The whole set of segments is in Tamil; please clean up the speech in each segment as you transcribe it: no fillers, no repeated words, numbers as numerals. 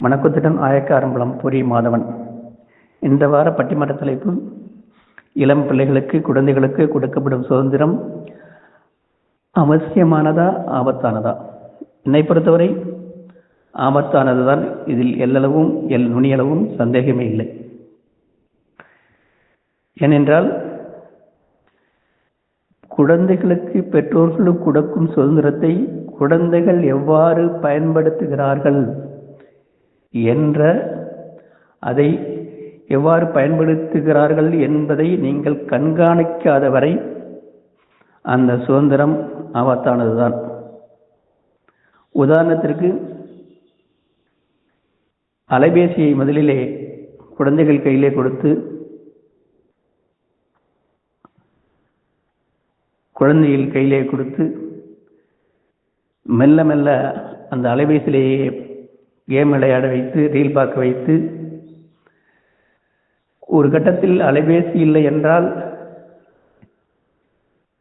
மணக்குத்திடன் ஆயக்காரம்பலம் பொறி மாதவன். இந்த வார பட்டிமன்ற தலைப்பு: இளம் பிள்ளைகளுக்கு, குழந்தைகளுக்கு கொடுக்கப்படும் சுதந்திரம் அவசியமானதா, ஆபத்தானதா? என்னை பொறுத்தவரை ஆபத்தானதுதான். இதில் எல்லளவும் நுனியளவும் சந்தேகமே இல்லை. ஏனென்றால் குழந்தைகளுக்கு பெற்றோர்களுக்கு கொடுக்கும் சுதந்திரத்தை குழந்தைகள் எவ்வாறு பயன்படுத்துகிறார்கள் என்ற அதை எவ்வாறு பயன்படுத்துகிறார்கள் என்பதை நீங்கள் கண்காணிக்காத வரை அந்த சுதந்திரம் ஆபத்தானதுதான். உதாரணத்திற்கு, அலைபேசியை முதலிலே குழந்தைகள் கையிலே கொடுத்து குழந்தைகள் கையிலே கொடுத்து மெல்ல மெல்ல அந்த அலைபேசியிலேயே கேம் விளையாட வைத்து, ரீல் பார்க்க வைத்து, ஒரு கட்டத்தில் அலைபேசி இல்லை என்றால்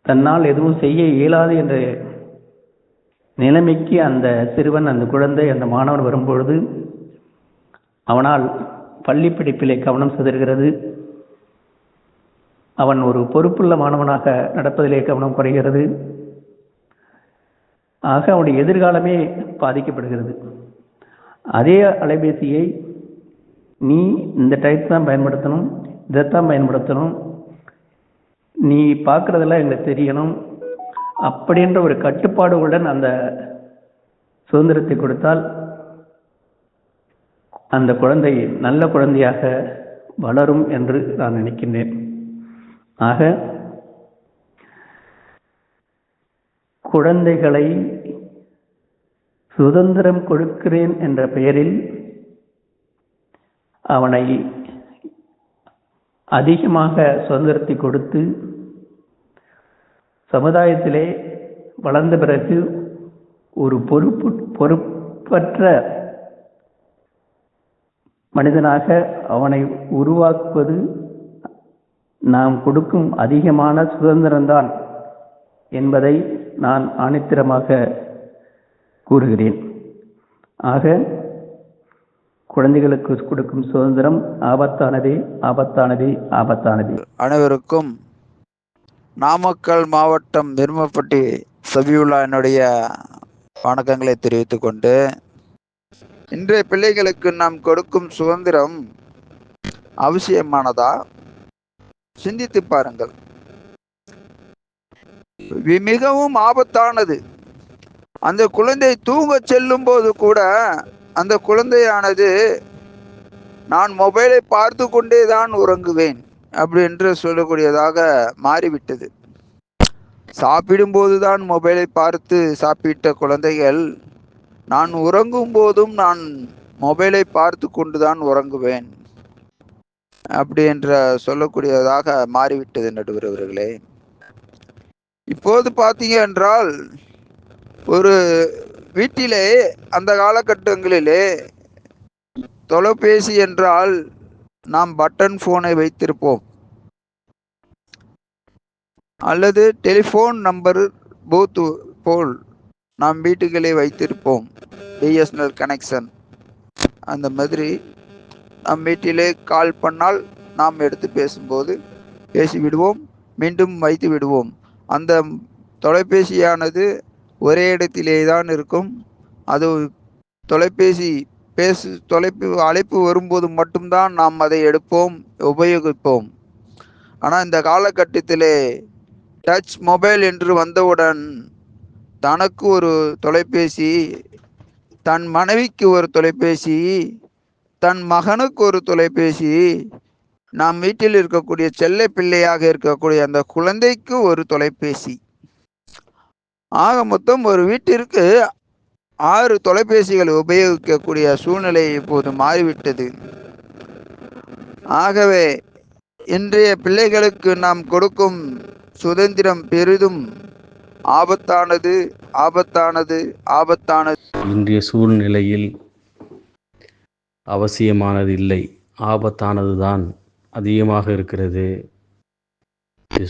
தன்னால் எதுவும் செய்ய இயலாது என்ற நிலைமைக்கு அந்த சிறுவன், அந்த குழந்தை, அந்த மாணவன் வரும்பொழுது அவனால் பள்ளி படிப்பிலே கவனம் சிதறுகிறது. அவன் ஒரு பொறுப்புள்ள மாணவனாக நடப்பதிலே கவனம் குறைகிறது. ஆக அவனுடைய எதிர்காலமே பாதிக்கப்படுகிறது. அதே அலைபேசியை நீ இந்த டைப் தான் பயன்படுத்தணும், இதைத்தான் பயன்படுத்தணும், நீ பார்க்குறதெல்லாம் எங்களுக்கு தெரியணும் அப்படின்ற ஒரு கட்டுப்பாடுகளுடன் அந்த சுதந்திரத்தை கொடுத்தால் அந்த குழந்தை நல்ல குழந்தையாக வளரும் என்று நான் நினைக்கின்றேன். ஆக குழந்தைகளை சுதந்திரம் கொடுக்கிறேன் என்ற பெயரில் அவனை அதிகமாக சுதந்திரத்தை கொடுத்து சமுதாயத்திலே வளர்ந்த பிறகு ஒரு பொறுப்பற்ற மனிதனாக அவனை உருவாக்குவது நாம் கொடுக்கும் அதிகமான சுதந்திரம்தான் என்பதை நான் ஆணித்தரமாக கூறுகிறேன். ஆக குழந்தைகளுக்கு கொடுக்கும் சுதந்திரம் ஆபத்தானதே, ஆபத்தானதே, ஆபத்தானதே. அனைவருக்கும் நாமக்கல் மாவட்டம் பெருமப்பட்டி சபியுல்லா என்னுடைய வணக்கங்களை தெரிவித்துக் கொண்டு, இன்றைய பிள்ளைகளுக்கு நாம் கொடுக்கும் சுதந்திரம் அவசியமானதா? சிந்தித்து பாருங்கள். மிகவும் ஆபத்தானது. அந்த குழந்தை தூங்க செல்லும் போது கூட அந்த குழந்தையானது நான் மொபைலை பார்த்து கொண்டே தான் உறங்குவேன் அப்படி என்று சொல்லக்கூடியதாக மாறிவிட்டது. சாப்பிடும்போதுதான் மொபைலை பார்த்து சாப்பிட்ட குழந்தைகள் நான் உறங்கும் போதும் நான் மொபைலை பார்த்து கொண்டுதான் உறங்குவேன் அப்படி என்ற சொல்லக்கூடியதாக மாறிவிட்டது நடுவர் அவர்களே. இப்போது பார்த்தீங்க என்றால் ஒரு வீட்டிலே அந்த காலகட்டங்களிலே தொலைபேசி என்றால் நாம் பட்டன் போனை வைத்திருப்போம், அல்லது டெலிஃபோன் நம்பர் பூத் போல் நாம் வீட்டுகளே வைத்திருப்போம். பிஎஸ்என்எல் கனெக்ஷன் அந்த மாதிரி நம் வீட்டிலே கால் பண்ணால் நாம் எடுத்து பேசும்போது பேசிவிடுவோம், மீண்டும் வைத்து விடுவோம். அந்த தொலைபேசியானது ஒரே இடத்திலே தான் இருக்கும். அது தொலைபேசி அழைப்பு வரும்போது மட்டும்தான் நாம் அதை எடுப்போம், உபயோகிப்போம். ஆனால் இந்த காலகட்டத்திலே டச் மொபைல் என்று வந்தவுடன் தனக்கு ஒரு தொலைபேசி, தன் மனைவிக்கு ஒரு தொலைபேசி, தன் மகனுக்கு ஒரு தொலைபேசி, நாம் வீட்டில் இருக்கக்கூடிய செல்ல பிள்ளையாக இருக்கக்கூடிய அந்த குழந்தைக்கு ஒரு தொலைபேசி. ஆக மொத்தம் ஒரு வீட்டிற்கு 6 தொலைபேசிகளை உபயோகிக்கக்கூடிய சூழ்நிலை இப்போது மாறிவிட்டது. ஆகவே இன்றைய பிள்ளைகளுக்கு நாம் கொடுக்கும் சுதந்திரம் பெரிதும் ஆபத்தானது, ஆபத்தானது, ஆபத்தானது. இன்றைய சூழ்நிலையில் அவசியமானது இல்லை, ஆபத்தானது தான் அதிகமாக இருக்கிறது.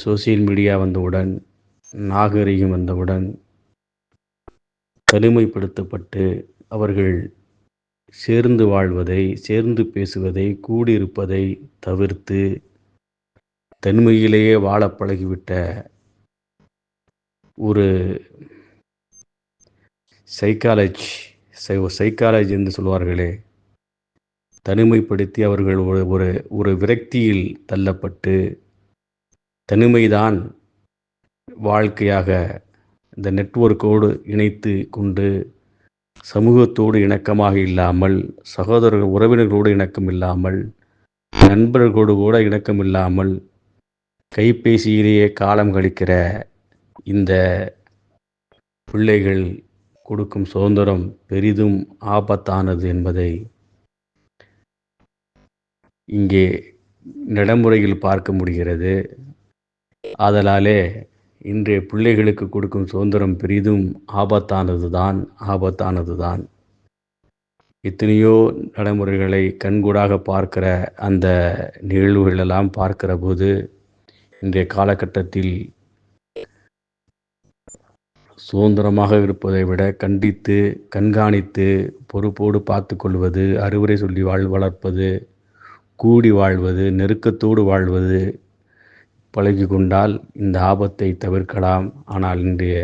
சோசியல் மீடியா வந்தவுடன், நாகரிகம் வந்தவுடன் தனிமைப்படுத்தப்பட்டு அவர்கள் சேர்ந்து வாழ்வதை, சேர்ந்து பேசுவதை, கூடியிருப்பதை தவிர்த்து தனிமையிலேயே வாழப் பழகிவிட்ட ஒரு சைக்காலஜி சைக்காலஜி என்று சொல்வார்களே, தனிமைப்படுத்தி அவர்கள் ஒரு ஒரு ஒரு விரக்தியில் தள்ளப்பட்டு தனிமைதான் வாழ்க்கையாக இந்த நெட்வொர்க்கோடு இணைத்து கொண்டு சமூகத்தோடு இணக்கமாக இல்லாமல், சகோதரர்கள் உறவினர்களோடு இணக்கம் இல்லாமல், நண்பர்களோடு கூட இணக்கம் இல்லாமல் கைபேசியிலேயே காலம் கழிக்கிற இந்த பிள்ளைகள் கொடுக்கும் சுதந்திரம் பெரிதும் ஆபத்தானது என்பதை இங்கே நடைமுறையில் பார்க்க முடிகிறது. ஆதலாலே இன்றைய பிள்ளைகளுக்கு கொடுக்கும் சுதந்திரம் பெரிதும் ஆபத்தானது தான். எத்தனையோ நடைமுறைகளை கண்கூடாக பார்க்கிற அந்த நிகழ்வுகளெல்லாம் பார்க்கிற போது இன்றைய காலகட்டத்தில் சுதந்திரமாக இருப்பதை விட கண்டித்து, கண்காணித்து, பொறுப்போடு பார்த்து கொள்வது, அறிவுரை சொல்லி வளர்ப்பது, கூடி வாழ்வது, நெருக்கத்தோடு வாழ்வது பழகி கொண்டால் இந்த ஆபத்தை தவிர்க்கலாம். ஆனால் இன்றைய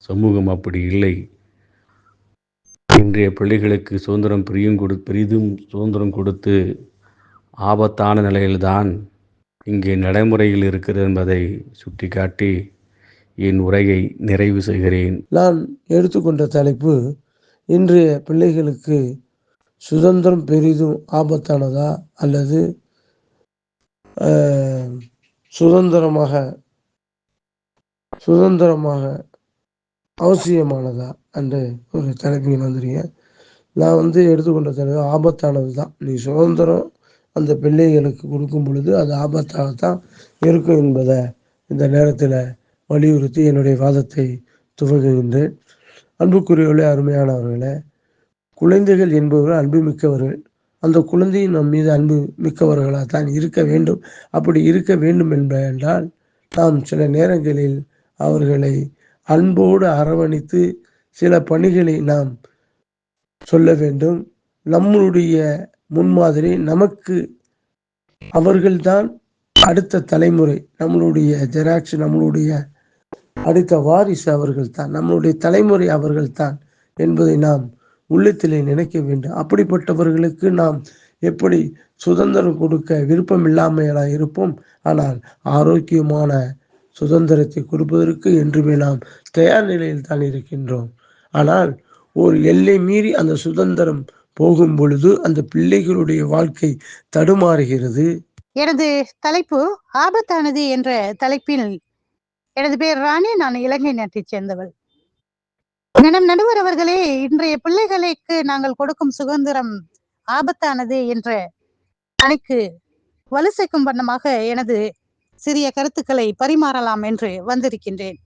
சமூகம் அப்படி இல்லை. இன்றைய பிள்ளைகளுக்கு சுதந்திரம் பெரிதும் சுதந்திரம் கொடுத்து ஆபத்தான நிலையில்தான் இங்கே நடைமுறையில் இருக்கிறது என்பதை சுட்டிக்காட்டி என் உரையை நிறைவு செய்கிறேன். நான் எடுத்துக்கொண்ட தலைப்பு, இன்றைய பிள்ளைகளுக்கு சுதந்திரம் பெரிதும் ஆபத்தானதா அல்லது சுதந்திரமாக அவசியமானதா என்ற ஒரு தலைப்பில் வந்துருக்கேன். நான் எடுத்துக்கொண்ட தலைப்பு ஆபத்தானது தான். நீ சுதந்திரம் அந்த பிள்ளைகளுக்கு கொடுக்கும் பொழுது அது ஆபத்தாகத்தான் இருக்கும் என்பதை இந்த நேரத்தில் வலியுறுத்தி என்னுடைய வாதத்தை துவங்குகின்றேன். அன்புக்குரியவர்களே, அருமையானவர்களே, குழந்தைகள் என்பவர்கள் அன்பு மிக்கவர்கள். அந்த குழந்தையும் நம் மீது அன்பு மிக்கவர்களாக தான் இருக்க வேண்டும். அப்படி இருக்க வேண்டும் என்றால் நாம் சில நேரங்களில் அவர்களை அன்போடு அரவணைத்து சில பணிகளை நாம் சொல்ல வேண்டும். நம்மளுடைய முன்மாதிரி நமக்கு அவர்கள்தான் அடுத்த தலைமுறை, நம்மளுடைய ஜெராக்ஸ், நம்மளுடைய அடுத்த வாரிசு அவர்கள்தான், நம்மளுடைய தலைமுறை அவர்கள்தான் என்பதை நாம் உள்ளத்திலே நினைக்க வேண்டும். அப்படிப்பட்டவர்களுக்கு நாம் எப்படி சுதந்திரம் கொடுக்க விருப்பம் இல்லாமையெல்லாம் இருப்போம். ஆனால் ஆரோக்கியமான சுதந்திரத்தை கொடுப்பதற்கு என்றுமே நாம் தயார் நிலையில் தான் இருக்கின்றோம். ஆனால் ஒரு எல்லை மீறி அந்த சுதந்திரம் போகும் பொழுது அந்த பிள்ளைகளுடைய வாழ்க்கை தடுமாறுகிறது. எனது தலைப்பு ஆபத்தானது என்ற தலைப்பில் எனது பேர் ராணி. நான் இலங்கை நாட்டைச் சேர்ந்தவள். கணம் நடுவர் அவர்களே, இன்றைய பிள்ளைகளுக்கு நாங்கள் கொடுக்கும் சுதந்திரம் ஆபத்தானது என்ற அணிக்கு வலு சேர்க்கும் வண்ணமாக எனது சிறிய கருத்துக்களை பரிமாறலாம் என்று வந்திருக்கின்றேன்.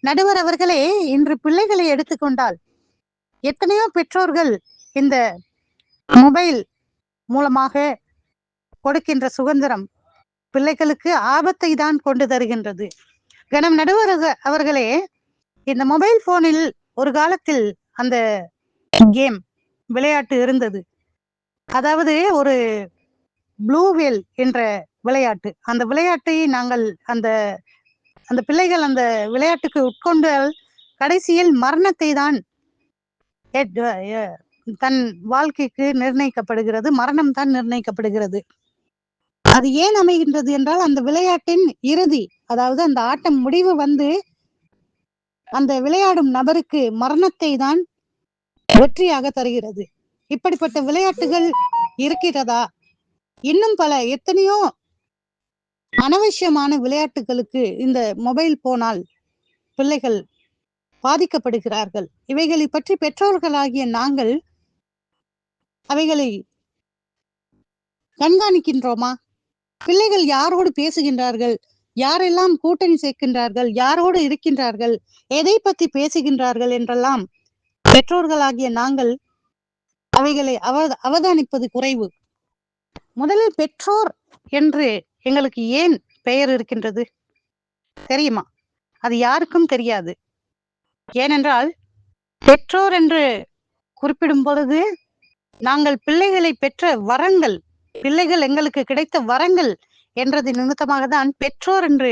நடுவர் அவர்களே, இன்று பிள்ளைகளை எடுத்துக்கொண்டால் எத்தனையோ பெற்றோர்கள் இந்த மொபைல் மூலமாக கொடுக்கின்ற சுதந்திரம் பிள்ளைகளுக்கு ஆபத்தை தான் கொண்டு தருகின்றது. கணம் நடுவர் அவர்களே, இந்த மொபைல் போனில் ஒரு காலத்தில் அந்த கேம் விளையாட்டு இருந்தது. அதாவது ஒரு ப்ளூ வேல் என்ற விளையாட்டு. அந்த விளையாட்டை நாங்கள் அந்த அந்த பிள்ளைகள் அந்த விளையாட்டுக்கு உட்கொண்டால் கடைசியில் மரணத்தை தான் தன் வாழ்க்கைக்கு நிர்ணயிக்கப்படுகிறது. மரணம் தான் நிர்ணயிக்கப்படுகிறது. அது ஏன் அமைகின்றது என்றால் அந்த விளையாட்டின் இறுதி, அதாவது அந்த ஆட்டம் முடிவு அந்த விளையாடும் நபருக்கு மரணத்தை தான் வெற்றியாக தருகிறது. இப்படிப்பட்ட விளையாட்டுகள் இருக்கிறதா? இன்னும் பல எத்தனையோ அனவசியமான விளையாட்டுகளுக்கு இந்த மொபைல் போனால் பிள்ளைகள் பாதிக்கப்படுகிறார்கள். இவைகளை பற்றி பெற்றோர்களாகிய நாங்கள் அவைகளை கண்காணிக்கின்றோமா? பிள்ளைகள் யாரோடு பேசுகின்றார்கள், யாரெல்லாம் கூட்டணி சேர்க்கின்றார்கள், யாரோடு இருக்கின்றார்கள், எதை பற்றி பேசுகின்றார்கள் என்றெல்லாம் பெற்றோர்களாகிய நாங்கள் அவைகளை அவதானிப்பது குறைவு. முதலில் பெற்றோர் என்று எங்களுக்கு ஏன் பெயர் இருக்கின்றது தெரியுமா? அது யாருக்கும் தெரியாது. ஏனென்றால் பெற்றோர் என்று குறிப்பிடும் பொழுது நாங்கள் பிள்ளைகளை பெற்ற வரங்கள், பிள்ளைகள் எங்களுக்கு கிடைத்த வரங்கள் என்றது நிமித்தமாக தான் பெற்றோர் என்று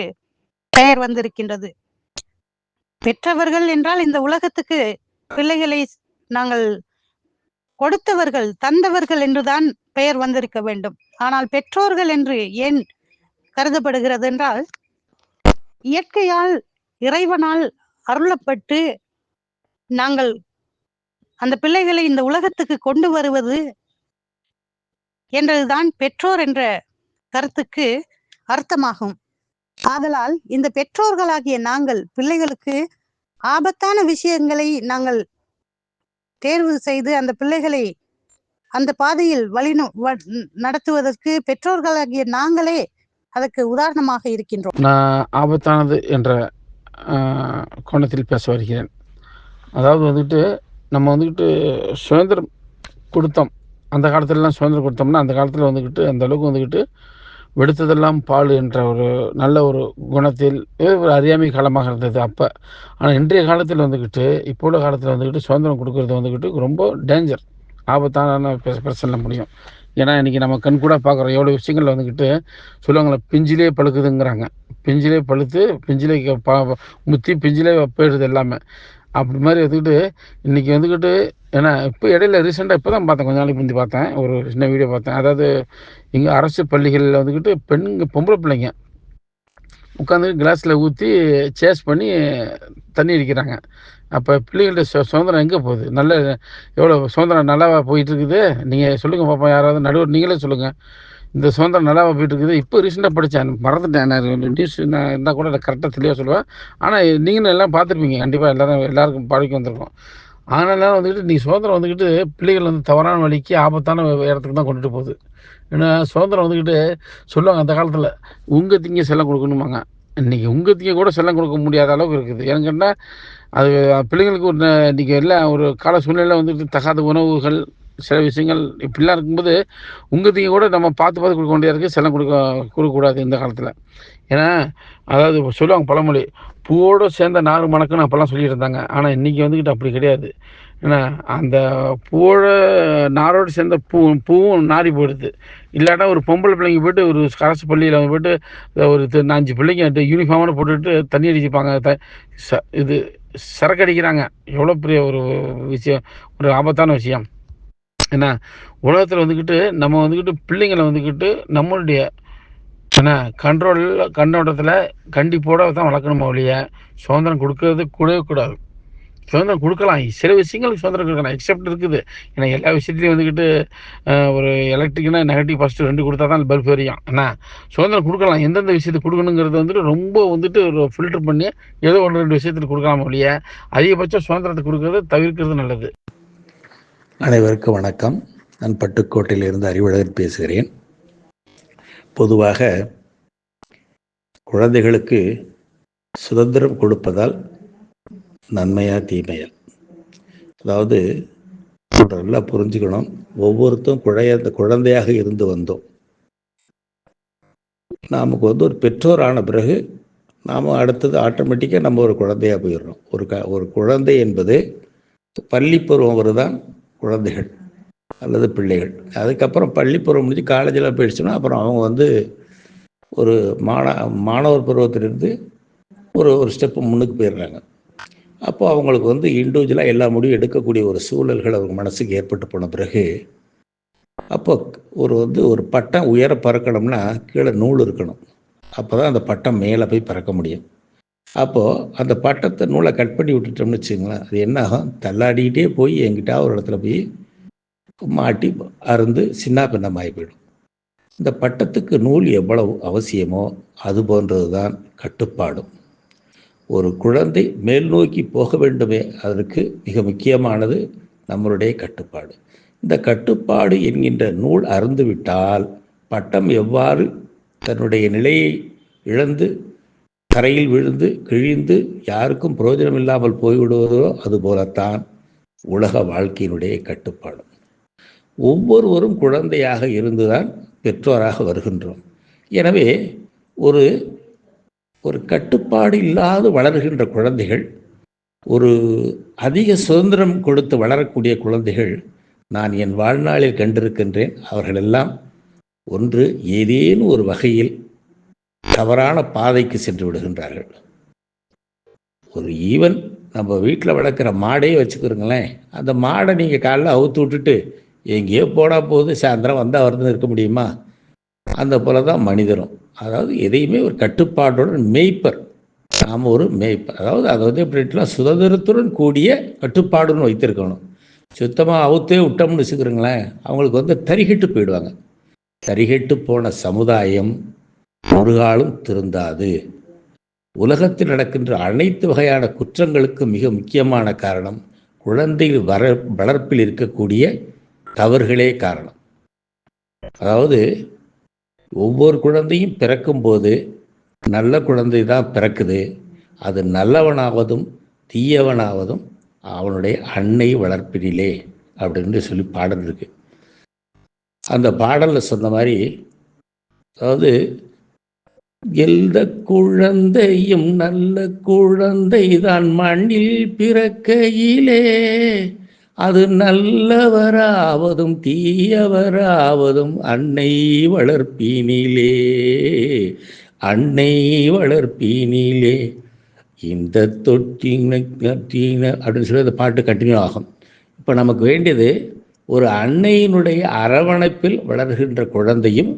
பெயர் வந்திருக்கின்றது. பெற்றவர்கள் என்றால் இந்த உலகத்துக்கு பிள்ளைகளை நாங்கள் கொடுத்தவர்கள், தந்தவர்கள் என்றுதான் பெயர் வந்திருக்க வேண்டும். ஆனால் பெற்றோர்கள் என்று ஏன் கருதப்படுகிறது என்றால், இயற்கையால், இறைவனால் அருளப்பட்டு நாங்கள் அந்த பிள்ளைகளை இந்த உலகத்துக்கு கொண்டு வருவது என்றதுதான் பெற்றோர் என்ற கருத்துக்கு அர்த்தமாகும். ஆதலால் இந்த பெற்றோர்களாகிய நாங்கள் பிள்ளைகளுக்கு ஆபத்தான விஷயங்களை நாங்கள் தேர்வு செய்து அந்த பிள்ளைகளை அந்த பாதையில் நடத்துவதற்கு பெற்றோர்களாகிய நாங்களே அதற்கு உதாரணமாக இருக்கின்றோம். நான் ஆபத்தானது என்ற கோணத்தில் பேச வருகிறேன். அதாவது வந்துட்டு நம்ம வந்துக்கிட்டு சுதந்திரம் கொடுத்தோம். அந்த காலத்துலலாம் சுதந்திரம் கொடுத்தோம்னா அந்த காலத்தில் வந்துக்கிட்டு அந்த அளவுக்கு வந்துக்கிட்டு வெடுத்ததெல்லாம் பால் என்ற ஒரு நல்ல ஒரு குணத்தில் ஒரு அறியாமை காலமாக இருந்தது அப்போ. ஆனால் இன்றைய காலத்தில் வந்துக்கிட்டு இப்போ உள்ள காலத்தில் வந்துக்கிட்டு சுதந்திரம் கொடுக்கறது வந்துக்கிட்டு ரொம்ப டேஞ்சர், ஆபத்தான பிரச்சனை முடியும். ஏன்னா இன்றைக்கி நம்ம கண் கூட பார்க்குறோம் எவ்வளோ விஷயங்கள் வந்துக்கிட்டு சொல்லுவாங்களே, பிஞ்சிலே பழுக்குதுங்கிறாங்க. பிஞ்சிலே பழுத்து பிஞ்சிலே முத்தி பிஞ்சிலே போயிடுது எல்லாமே. அப்படி மாதிரி வந்துக்கிட்டு இன்றைக்கி வந்துக்கிட்டு, ஏன்னா இப்போ இடையில ரீசெண்டாக இப்போ தான் பார்த்தேன், கொஞ்ச நாளைக்கு முந்தி பார்த்தேன், ஒரு சின்ன வீடியோ பார்த்தேன். அதாவது இங்கே அரசு பள்ளிகளில் வந்துக்கிட்டு பொம்பளை பிள்ளைங்க உட்காந்து கிளாஸில் ஊற்றி சேஸ் பண்ணி தண்ணி அடிக்கிறாங்க. அப்போ பிள்ளைகள்ட்ட சுதந்திரம் எங்கே போகுது? நல்ல எவ்வளோ சுதந்திரம் நல்லாவா போயிட்டுருக்குது? நீங்கள் சொல்லுங்கள் பாப்பா, யாராவது நடுவர் நீங்களே சொல்லுங்கள். இந்த சுதந்திரம் நல்லாவா போயிட்டுருக்குது? இப்போ ரீசெண்டாக படித்தேன், மறந்துட்டேன். நான் நியூஸ் நான் இருந்தால் கூட கரெக்டாக தெளிவாக சொல்லுவேன். ஆனால் நீங்களும் எல்லாம் பார்த்துருப்பீங்க கண்டிப்பாக, எல்லாருக்கும் பழக்கி வந்திருக்கும். ஆனாலும் வந்துக்கிட்டு நீ சுதந்திரம் வந்துக்கிட்டு பிள்ளைகள் வந்து தவறான வழிக்கு ஆபத்தான இடத்துக்கு தான் கொண்டுட்டு போகுது. ஏன்னா சுதந்திரம் வந்துக்கிட்டு சொல்லுவாங்க அந்த காலத்தில் உங்கள் திங்க செல்லம் கொடுக்கணுமாங்க. இன்றைக்கி உங்கள் திங்க கூட செல்லம் கொடுக்க முடியாத அளவுக்கு இருக்குது. ஏன்னு கேட்டால் அது பிள்ளைங்களுக்கு ஒரு இன்றைக்கி எல்லாம் ஒரு கால சூழ்நிலை வந்துட்டு தகாத உணவுகள் சில விஷயங்கள் இப்படிலாம் இருக்கும்போது உங்கள் திங்க கூட நம்ம பார்த்து கொடுக்க வேண்டியதாக இருக்குது. செல்லம் கொடுக்கக்கூடாது இந்த காலத்தில். ஏன்னா அதாவது சொல்லுவாங்க பழமொழி, பூவோடு சேர்ந்த நாறு மணக்குன்னு அப்போல்லாம் சொல்லிட்டு இருந்தாங்க. ஆனால் இன்றைக்கி வந்துக்கிட்டு அப்படி கிடையாது. ஏன்னா அந்த பூவோட நாரோடு சேர்ந்த பூவும் நாரி போயிடுது. இல்லாட்டா ஒரு பொம்பளை பிள்ளைங்க போய்ட்டு ஒரு அரசு பள்ளியில் போய்ட்டு ஒரு 5 பிள்ளைங்க யூனிஃபார்மோடு போட்டுட்டு தண்ணி அடிச்சுப்பாங்க, இது சரக்கு அடிக்கிறாங்க. எவ்வளோ பெரிய ஒரு விஷயம், ஒரு ஆபத்தான விஷயம். ஏன்னா உலகத்தில் வந்துக்கிட்டு நம்ம வந்துக்கிட்டு பிள்ளைங்களை வந்துக்கிட்டு நம்மளுடைய ஏன்னா கண்ணோட்டத்தில் கண்டிப்போட தான் வளர்க்கணுமா ஒழிய சுதந்திரம் கொடுக்கறது கூடவே கூடாது. சுதந்திரம் கொடுக்கலாம், சில விஷயங்களுக்கு சுதந்திரம் கொடுக்கலாம், எக்ஸப்ட் இருக்குது. ஏன்னா எல்லா விஷயத்துலையும் வந்துக்கிட்டு ஒரு எலக்ட்ரிக்னா நெகட்டிவ் ஃபஸ்ட்டு 2 கொடுத்தா தான் பல்ப் எரியும். ஏன்னா சுதந்திரம் கொடுக்கலாம், எந்தெந்த விஷயத்துக்கு கொடுக்கணுங்கிறது வந்துட்டு ரொம்ப வந்துட்டு ஒரு ஃபில்டர் பண்ணி ஏதோ 1-2 விஷயத்துக்கு கொடுக்கலாம் ஒழிய அதிகபட்சம் சுதந்திரத்தை கொடுக்கறது தவிர்க்கிறது நல்லது. அனைவருக்கும் வணக்கம். நான் பட்டுக்கோட்டையிலிருந்து அறிவழகன் பேசுகிறேன். பொதுவாக குழந்தைகளுக்கு சுதந்திரம் கொடுப்பதால் நன்மையா தீமையா? அதாவது நல்லா புரிஞ்சுக்கணும், ஒவ்வொருத்தரும் குழந்தையாக இருந்து வந்தோம். நமக்கு வந்து ஒரு பெற்றோர் ஆன பிறகு நாம் அடுத்தது ஆட்டோமேட்டிக்காக நம்ம ஒரு குழந்தையாக போயிடுறோம். ஒரு குழந்தை என்பது பள்ளிப்பருவம் தான் குழந்தைகள் அல்லது பிள்ளைகள். அதுக்கப்புறம் பள்ளிப்பருவம் முடிஞ்சு காலேஜில் போயிடுச்சுன்னா அப்புறம் அவங்க வந்து ஒரு மாணவர் பருவத்திலிருந்து ஒரு ஸ்டெப்பு முன்னுக்கு போயிடுறாங்க. அப்போ அவங்களுக்கு வந்து இண்டிவிஜுவலாக எல்லா முடிவும் எடுக்கக்கூடிய ஒரு சூழல்கள் அவங்க மனசுக்கு ஏற்பட்டு போன பிறகு அப்போ ஒரு பட்டம் உயர பறக்கணும்னா கீழே நூல் இருக்கணும். அப்போ தான் அந்த பட்டம் மேலே போய் பறக்க முடியும். அப்போது அந்த பட்டத்தை நூலை கட் பண்ணி விட்டுட்டோம்னு வச்சுங்களேன், அது என்ன ஆகும், தள்ளாடிக்கிட்டே போய் எங்கிட்ட ஒரு இடத்துல போய் மாட்டி அருந்து சின்ன பின்னமாகி போயிடும். இந்த பட்டத்துக்கு நூல் எவ்வளவு அவசியமோ அது போன்றது தான் கட்டுப்பாடும். ஒரு குழந்தை மேல் நோக்கி போக வேண்டுமே, அதற்கு மிக முக்கியமானது நம்மளுடைய கட்டுப்பாடு. இந்த கட்டுப்பாடு என்கின்ற நூல் அறுந்துவிட்டால் பட்டம் எவ்வாறு தன்னுடைய நிலையை இழந்து தரையில் விழுந்து கிழிந்து யாருக்கும் பிரயோஜனம் இல்லாமல் போய்விடுவதோ அதுபோலத்தான் உலக வாழ்க்கையினுடைய கட்டுப்பாடு. ஒவ்வொருவரும் குழந்தையாக இருந்துதான் பெற்றோராக வருகின்றோம். எனவே ஒரு கட்டுப்பாடு இல்லாது வளர்கின்ற குழந்தைகள், ஒரு அதிக சுதந்திரம் கொடுத்து வளரக்கூடிய குழந்தைகள் நான் என் வாழ்நாளில் கண்டிருக்கின்றேன். அவர்களெல்லாம் ஒன்று ஏதேனும் ஒரு வகையில் தவறான பாதைக்கு சென்று விடுகின்றார்கள். ஒரு ஈவன் நம்ம வீட்டில் வளர்க்குற மாடையே வச்சுக்கிறோங்களேன். அந்த மாடை நீங்கள் காலைல அவுத்து விட்டுட்டு எங்கேயோ போனால் போது சாயந்தரம் வந்தால் வருதுன்னு இருக்க முடியுமா? அந்த போல தான் மனிதரும். அதாவது எதையுமே ஒரு கட்டுப்பாட்டுடன் மேய்ப்பர். நாம் ஒரு மேய்ப்பர். அதாவது அதை வந்து எப்படின்னா சுதந்திரத்துடன் கூடிய கட்டுப்பாடுன்னு வைத்திருக்கணும். சுத்தமாக அவுத்தே விட்டோம்னு வச்சுக்கிறோங்களேன், அவங்களுக்கு வந்து தரிகட்டு போயிடுவாங்க. தரிகட்டு போன சமுதாயம் ஒரு காலம் திருந்தாது. உலகத்தில் நடக்கின்ற அனைத்து வகையான குற்றங்களுக்கு மிக முக்கியமான காரணம் குழந்தைகள் வளர்ப்பில் இருக்கக்கூடிய தவறுகளே காரணம். அதாவது ஒவ்வொரு குழந்தையும் பிறக்கும்போது நல்ல குழந்தை தான் பிறக்குது. அது நல்லவனாவதும் தீயவனாவதும் அவனுடைய அன்னை வளர்ப்பினிலே அப்படின்னு சொல்லி பாடல் இருக்கு. அந்த பாடலில் சொன்ன மாதிரி, அதாவது எந்த குழந்தையும் நல்ல குழந்தைதான் மண்ணில் பிறக்கையிலே அது நல்லவராவதும் தீயவராவதும் அன்னை வளர்ப்பினிலே, அன்னை வளர்ப்பினிலே. இந்த தொட்டின அப்படின்னு சொல்லி அந்த பாட்டு கண்டினியூ ஆகும். இப்போ நமக்கு வேண்டியது ஒரு அன்னையினுடைய அரவணைப்பில் வளர்கின்ற குழந்தையும்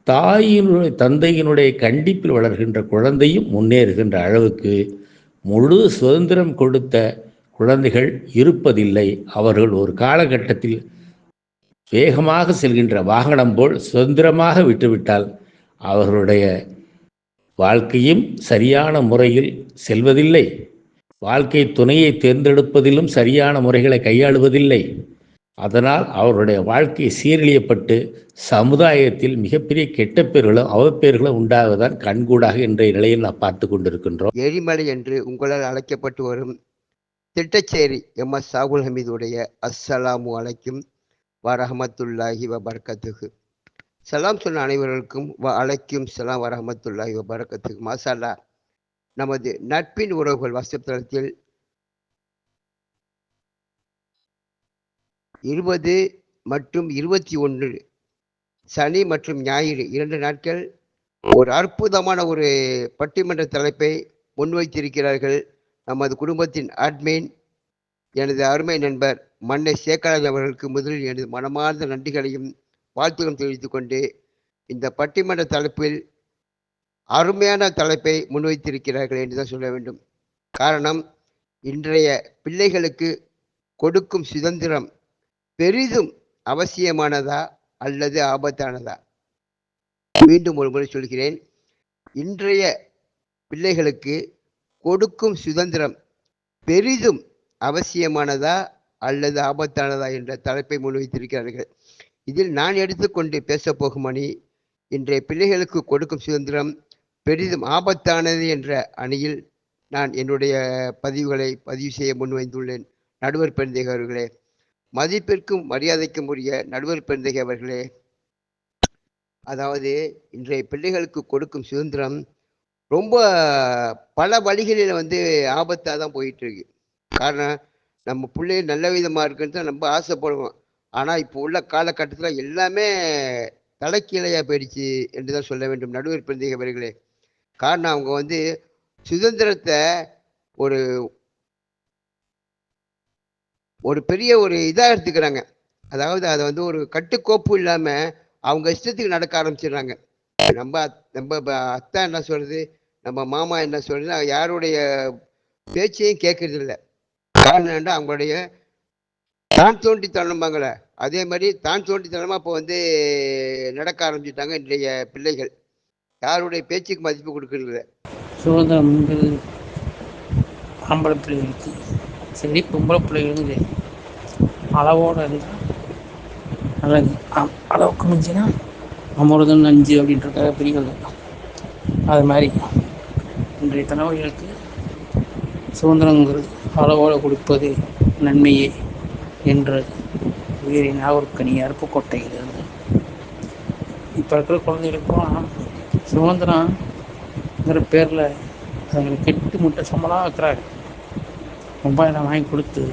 தாயினுடைய தந்தையினுடைய கண்டிப்பில் வளர்கின்ற குழந்தையும் முன்னேறுகின்ற அளவுக்கு முழு சுதந்திரம் கொடுத்த குழந்தைகள் இருப்பதில்லை. அவர்கள் ஒரு காலகட்டத்தில் வேகமாக செல்கின்ற வாகனம் போல் சுதந்திரமாக விட்டுவிட்டால் அவர்களுடைய வாழ்க்கையும் சரியான முறையில் செல்வதில்லை. வாழ்க்கை துணையை தேர்ந்தெடுப்பதிலும் சரியான முறைகளை கையாளுவதில்லை. அதனால் அவருடைய வாழ்க்கை சீரழியப்பட்டு சமுதாயத்தில் மிகப்பெரிய கெட்ட பேர்களும் அவப்பேர்களும் உண்டாவதுதான் கண்கூடாக இன்றைய நிலையில் நாம் பார்த்து கொண்டிருக்கின்றோம். எரிமலை என்று உங்களால் அழைக்கப்பட்டு வரும் திட்டச்சேரி எம்.எஸ். சாகுல் ஹமீதுடைய அஸ்ஸலாமு அலைக்கும் வரஹமத்துல்லாஹி வபரகத்துஹு. சலாம் சொன்ன அனைவர்களுக்கும் அலைக்கும் சலாம் வரஹமத்துல்லாஹி வபரகத்துஹு. மாஷா நமது நட்பின் உறவுகள் வாட்ஸ்அப் தளத்தில் 20 மற்றும் 21 சனி மற்றும் ஞாயிறு 2 நாட்கள் ஒரு அற்புதமான ஒரு பட்டிமன்ற தலைப்பை முன்வைத்திருக்கிறார்கள். நமது குடும்பத்தின் அட்மின் எனது அருமை நண்பர் மன்னை சேகராஜ் அவர்களுக்கு முதலில் எனது மனமார்ந்த நன்றிகளையும் வாழ்த்துக்களும் தெரிவித்துக் கொண்டு இந்த பட்டிமன்ற தலைப்பில் அருமையான தலைப்பை முன்வைத்திருக்கிறார்கள் என்றுதான் சொல்ல வேண்டும். காரணம், இன்றைய பிள்ளைகளுக்கு கொடுக்கும் சுதந்திரம் பெரிதும் அவசியமானதா அல்லது ஆபத்தானதா? மீண்டும் ஒரு முறை சொல்கிறேன், இன்றைய பிள்ளைகளுக்கு கொடுக்கும் சுதந்திரம் பெரிதும் அவசியமானதா அல்லது ஆபத்தானதா என்ற தலைப்பை முன்வைத்திருக்கிறார்கள். இதில் நான் எடுத்துக்கொண்டு பேசப்போகும் அணி இன்றைய பிள்ளைகளுக்கு கொடுக்கும் சுதந்திரம் பெரிதும் ஆபத்தானது என்ற அணியில் நான் என்னுடைய பதிவுகளை பதிவு செய்ய முன்வைந்துள்ளேன். நடுவர் பெருந்தகை அவர்களே, மதிப்பிற்கும் மரியாதைக்கும் உரிய நடுவர் பெருந்தகை அவர்களே, அதாவது இன்றைய பிள்ளைகளுக்கு கொடுக்கும் சுதந்திரம் ரொம்ப பல வழிகளில் ஆபத்தாக தான் போயிட்டு இருக்கு. காரணம், நம்ம பிள்ளை நல்ல விதமாக இருக்குன்னு தான் ரொம்ப ஆசைப்படுவோம். ஆனால் இப்போ உள்ள காலகட்டத்தில் எல்லாமே தலைக்கீழையாக போயிடுச்சு என்று தான் சொல்ல வேண்டும் நடுவர் பெருந்தகை அவர்களே. காரணம், அவங்க சுதந்திரத்தை ஒரு ஒரு பெரிய ஒரு இதாக எடுத்துக்கிறாங்க. அதாவது அதை ஒரு கட்டுக்கோப்பு இல்லாமல் அவங்க இஷ்டத்துக்கு நடக்க ஆரம்பிச்சிடுறாங்க. நம்ம அத்தா என்ன சொல்றது, நம்ம மாமா என்ன சொல்றது, யாருடைய பேச்சையும் கேட்கறது இல்லை. காரணம் என்னன்னா, அவங்களுடைய தான் தோண்டித்தனம்பாங்களே, அதே மாதிரி தான் தோண்டித்தனமாக இப்போ நடக்க ஆரம்பிச்சுட்டாங்க இன்றைய பிள்ளைகள். யாருடைய பேச்சுக்கு மதிப்பு கொடுக்கறது. சுதந்திரம்ங்கிறது ஆம்பளை பிள்ளைகளுக்கு சரி, பொம்பளை பிள்ளைகளுக்கும் சரி, அளவோடு இருந்தால் நல்லது. அளவுக்கு மிஞ்சினா அமிர்தம் நஞ்சு அப்படின்றக்காக பெரியது. அது மாதிரி இன்றைய தலைவர்களுக்கு சுதந்திரங்கிறது அளவோடு கொடுப்பது நன்மையே என்று உயிரி நாகர்கனி அருப்புக்கோட்டையிலிருந்து. இப்போ இருக்கிற குழந்தைகளுக்கும் சுதந்திரங்கிற பேரில் அதுங்களுக்கு கெட்டு முட்டை சம்பளம் வைக்கிறாங்க. மொபைலை வாங்கி கொடுத்து,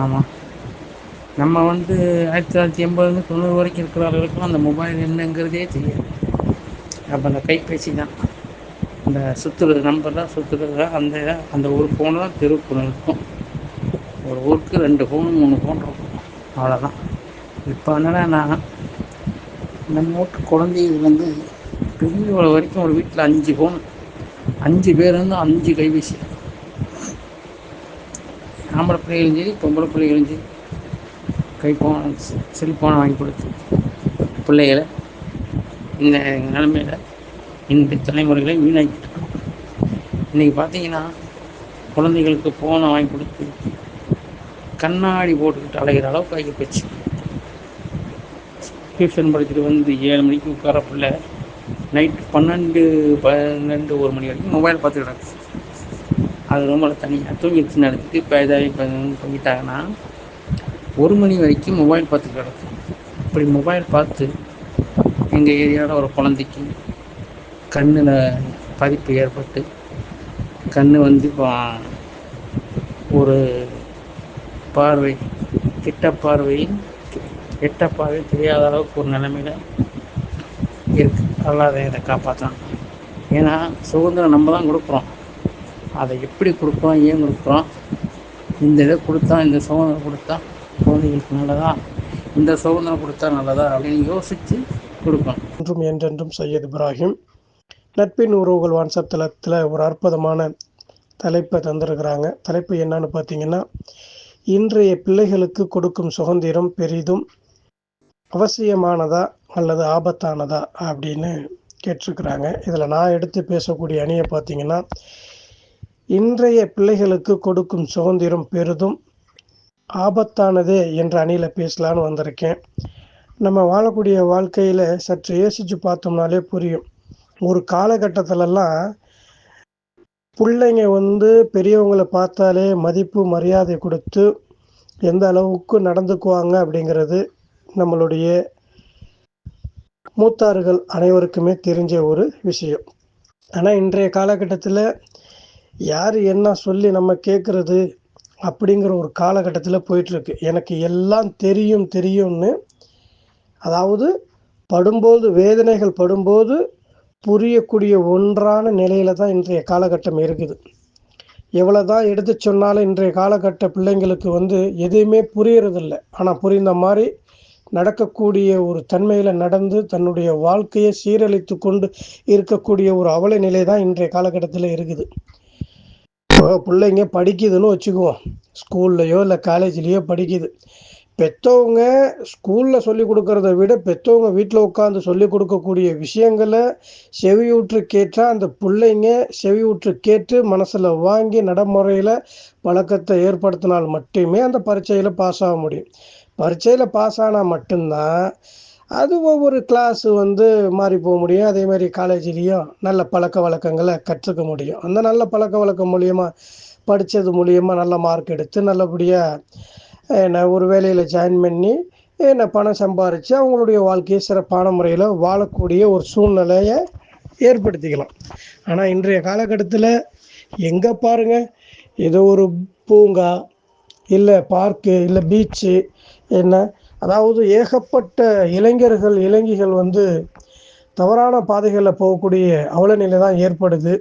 ஆமாம் நம்ம 1980 90 வரைக்கும் இருக்கிறவர்களுக்கும் அந்த மொபைல் என்னங்கிறதே தெரியாது. அப்போ அந்த கைபேசி தான், அந்த சுற்றுறது நம்பர் தான் சுற்றுறது, அந்த அந்த ஒரு ஃபோனு தான் தெருவுக்கு இருக்கும். ஒரு ஊருக்கு 2 ஃபோனு 3 ஃபோன் இருக்கும், அவ்வளோதான். இப்போ என்னன்னா நம்ம வீட்டு குழந்தைகள் பெரியவங்க வரைக்கும் ஒரு வீட்டில் 5 ஃபோனு, 5 பேர் 5 கைபேசி. ஆம்பளை பிள்ளைகளும் சரி பொம்பளை பிள்ளைகளும் சரி கைஃபோன் செல்ஃபோனை வாங்கி கொடுத்து பிள்ளைகளை இந்த நிலைமையில் இன்றைய தலைமுறைகளை வீணாக்கிட்டு இருக்கோம். இன்றைக்கி பார்த்தீங்கன்னா குழந்தைகளுக்கு ஃபோனை வாங்கி கொடுத்து கண்ணாடி போட்டுக்கிட்டு அலைகிற அளவுக்கு ஆகி போச்சு. டியூஷன் படிச்சுட்டு 7 மணிக்கு உட்கார பிள்ளை நைட்டு 12 1 மணி வரைக்கும் மொபைல் பார்த்துக்கிட்டு இருக்கு. அது ரொம்ப தனியாக தூங்கிடுச்சு நடந்துட்டு இப்போ இதாகி தூங்கிட்டாங்கன்னா 1 மணி வரைக்கும் மொபைல் பார்த்துட்டு கிடக்கு. இப்படி மொபைல் பார்த்து எங்கள் ஏரியாவில் ஒரு குழந்தைக்கு கண்ணில் பாதிப்பு ஏற்பட்டு கண் இப்போ ஒரு பார்வை கிட்ட பார்வையும் எட்ட பார்வை தெரியாத அளவுக்கு ஒரு நிலைமையில் இருக்குது. அதெல்லாம் இதை காப்பாற்றலாம். ஏன்னா சுதந்திரம் நம்ம தான் கொடுக்குறோம். அதை எப்படி கொடுக்குறோம், ஏன் கொடுக்குறோம், இந்த இதை கொடுத்தா, இந்த சுதந்திரம் கொடுத்தா குழந்தைகளுக்கு நல்லதா, இந்த சுதந்திரம் கொடுத்தா நல்லதா அப்படின்னு யோசித்து கொடுக்கணும். என்றும் என்றென்றும் சையத் இப்ராஹிம். நட்பின் உறவுகள் வாட்ஸ்அப் தளத்தில் ஒரு அற்புதமான தலைப்பை தந்திருக்கிறாங்க. தலைப்பு என்னன்னு பார்த்தீங்கன்னா, இன்றைய பிள்ளைகளுக்கு கொடுக்கும் சுதந்திரம் பெரிதும் அவசியமானதா அல்லது ஆபத்தானதா அப்படின்னு கேட்டிருக்கிறாங்க. இதில் நான் எடுத்து பேசக்கூடிய அணியை பார்த்தீங்கன்னா, இன்றைய பிள்ளைகளுக்கு கொடுக்கும் சுதந்திரம் பெரிதும் ஆபத்தானதே என்ற அணியில் பேசலான்னு வந்திருக்கேன். நம்ம வாழக்கூடிய வாழ்க்கையில் சற்று யோசித்து பார்த்தோம்னாலே புரியும். ஒரு காலகட்டத்திலலாம் பிள்ளைங்க பெரியவங்களை பார்த்தாலே மதிப்பு மரியாதை கொடுத்து எந்த அளவுக்கு நடந்துக்குவாங்க அப்படிங்கிறது நம்மளுடைய மூத்தார்கள் அனைவருக்குமே தெரிஞ்ச ஒரு விஷயம். ஆனால் இன்றைய காலகட்டத்தில் யார் என்ன சொல்லி நம்ம கேட்குறது அப்படிங்கிற ஒரு காலகட்டத்தில் போயிட்டுருக்கு. எனக்கு எல்லாம் தெரியும்னு, அதாவது படும்போது வேதனைகள் படும்போது புரியக்கூடிய ஒன்றான நிலையில தான் இன்றைய காலகட்டம் இருக்குது. எவ்வளோதான் எடுத்து சொன்னாலும் இன்றைய காலகட்ட பிள்ளைங்களுக்கு எதுவுமே புரியறதில்லை. ஆனால் புரிந்த மாதிரி நடக்கக்கூடிய ஒரு தன்மையில் நடந்து தன்னுடைய வாழ்க்கையை சீரழித்து கொண்டு இருக்கக்கூடிய ஒரு அவல நிலை தான் இன்றைய காலகட்டத்தில் இருக்குது. இப்போ பிள்ளைங்க படிக்குதுன்னு வச்சுக்குவோம், ஸ்கூல்லையோ இல்லை காலேஜ்லேயோ படிக்குது. பெற்றவங்க ஸ்கூலில் சொல்லி கொடுக்கறத விட பெற்றவங்க வீட்டில் உட்காந்து சொல்லி கொடுக்கக்கூடிய விஷயங்களை செவியூற்று கேட்டால் அந்த பிள்ளைங்க செவியூற்று கேட்டு மனசில் வாங்கி நடைமுறையில் பழக்கத்தை ஏற்படுத்தினால் மட்டுமே அந்த பரீட்சையில் பாஸ் ஆக முடியும். பரீட்சையில் பாஸ் ஆனால் மட்டும்தான் அது ஒவ்வொரு கிளாஸு மாறி போக முடியும். அதே மாதிரி காலேஜ்லேயும் நல்ல பழக்க வழக்கங்களை கற்றுக்க முடியும். அந்த நல்ல பழக்க வழக்கம் மூலியமாக படித்தது மூலியமாக நல்ல மார்க் எடுத்து நல்லபடியாக ஒரு வேலையில் ஜாயின் பண்ணி பணம் சம்பாரித்து அவங்களுடைய வாழ்க்கையை சிறப்பான முறையில் வாழக்கூடிய ஒரு சூழ்நிலையை ஏற்படுத்திக்கலாம். ஆனால் இன்றைய காலகட்டத்தில் எங்கே பாருங்கள், ஏதோ ஒரு பூங்கா இல்லை பார்க்கு இல்லை பீச்சு அதாவது ஏகப்பட்ட இளைஞர்கள் தவறான பாதைகளில் போகக்கூடிய அவல நிலை தான் ஏற்படுது.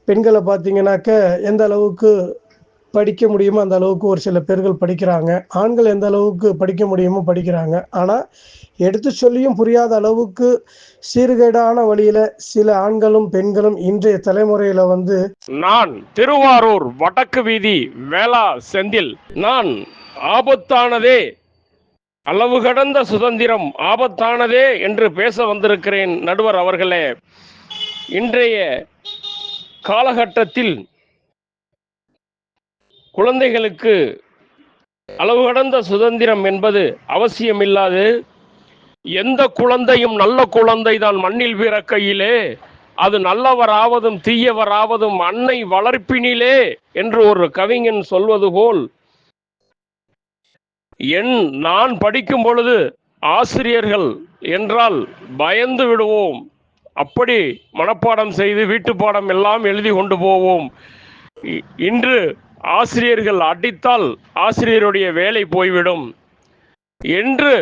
பெண்களை பார்த்தீங்கன்னாக்க எந்த அளவுக்கு படிக்க முடியுமோ அந்த அளவுக்கு ஒரு சில பேர்கள் படிக்கிறாங்க. ஆண்கள் எந்த அளவுக்கு படிக்க முடியுமோ படிக்கிறாங்க. ஆனால் எடுத்து சொல்லியும் புரியாத அளவுக்கு சீர்கேடான வழியில் சில ஆண்களும் பெண்களும் இன்றைய தலைமுறையில் நான் திருவாரூர் வடக்கு வீதி வேளா செந்தில். நான் ஆபத்தானதே, அளவு கடந்த சுதந்திரம் ஆபத்தானதே என்று பேச வந்திருக்கிறேன் நடுவர் அவர்களே. இன்றைய காலகட்டத்தில் குழந்தைகளுக்கு அளவு கடந்த சுதந்திரம் என்பது அவசியமில்லாது. எந்த குழந்தையும் நல்ல குழந்தை தான் மண்ணில் பிறக்கையிலே, அது நல்லவராவதும் தீயவராவதும் அன்னை வளர்ப்பினிலே என்று ஒரு கவிஞன் சொல்வது போல், நான் படிக்கும் பொழுது ஆசிரியர்கள் என்றால் பயந்து விடுவோம். அப்படி மனப்பாடம் செய்து வீட்டு பாடம் எல்லாம் எழுதி கொண்டு போவோம். இன்று ஆசிரியர்கள் அடித்தால் ஆசிரியருடைய வேலை போய்விடும். என்று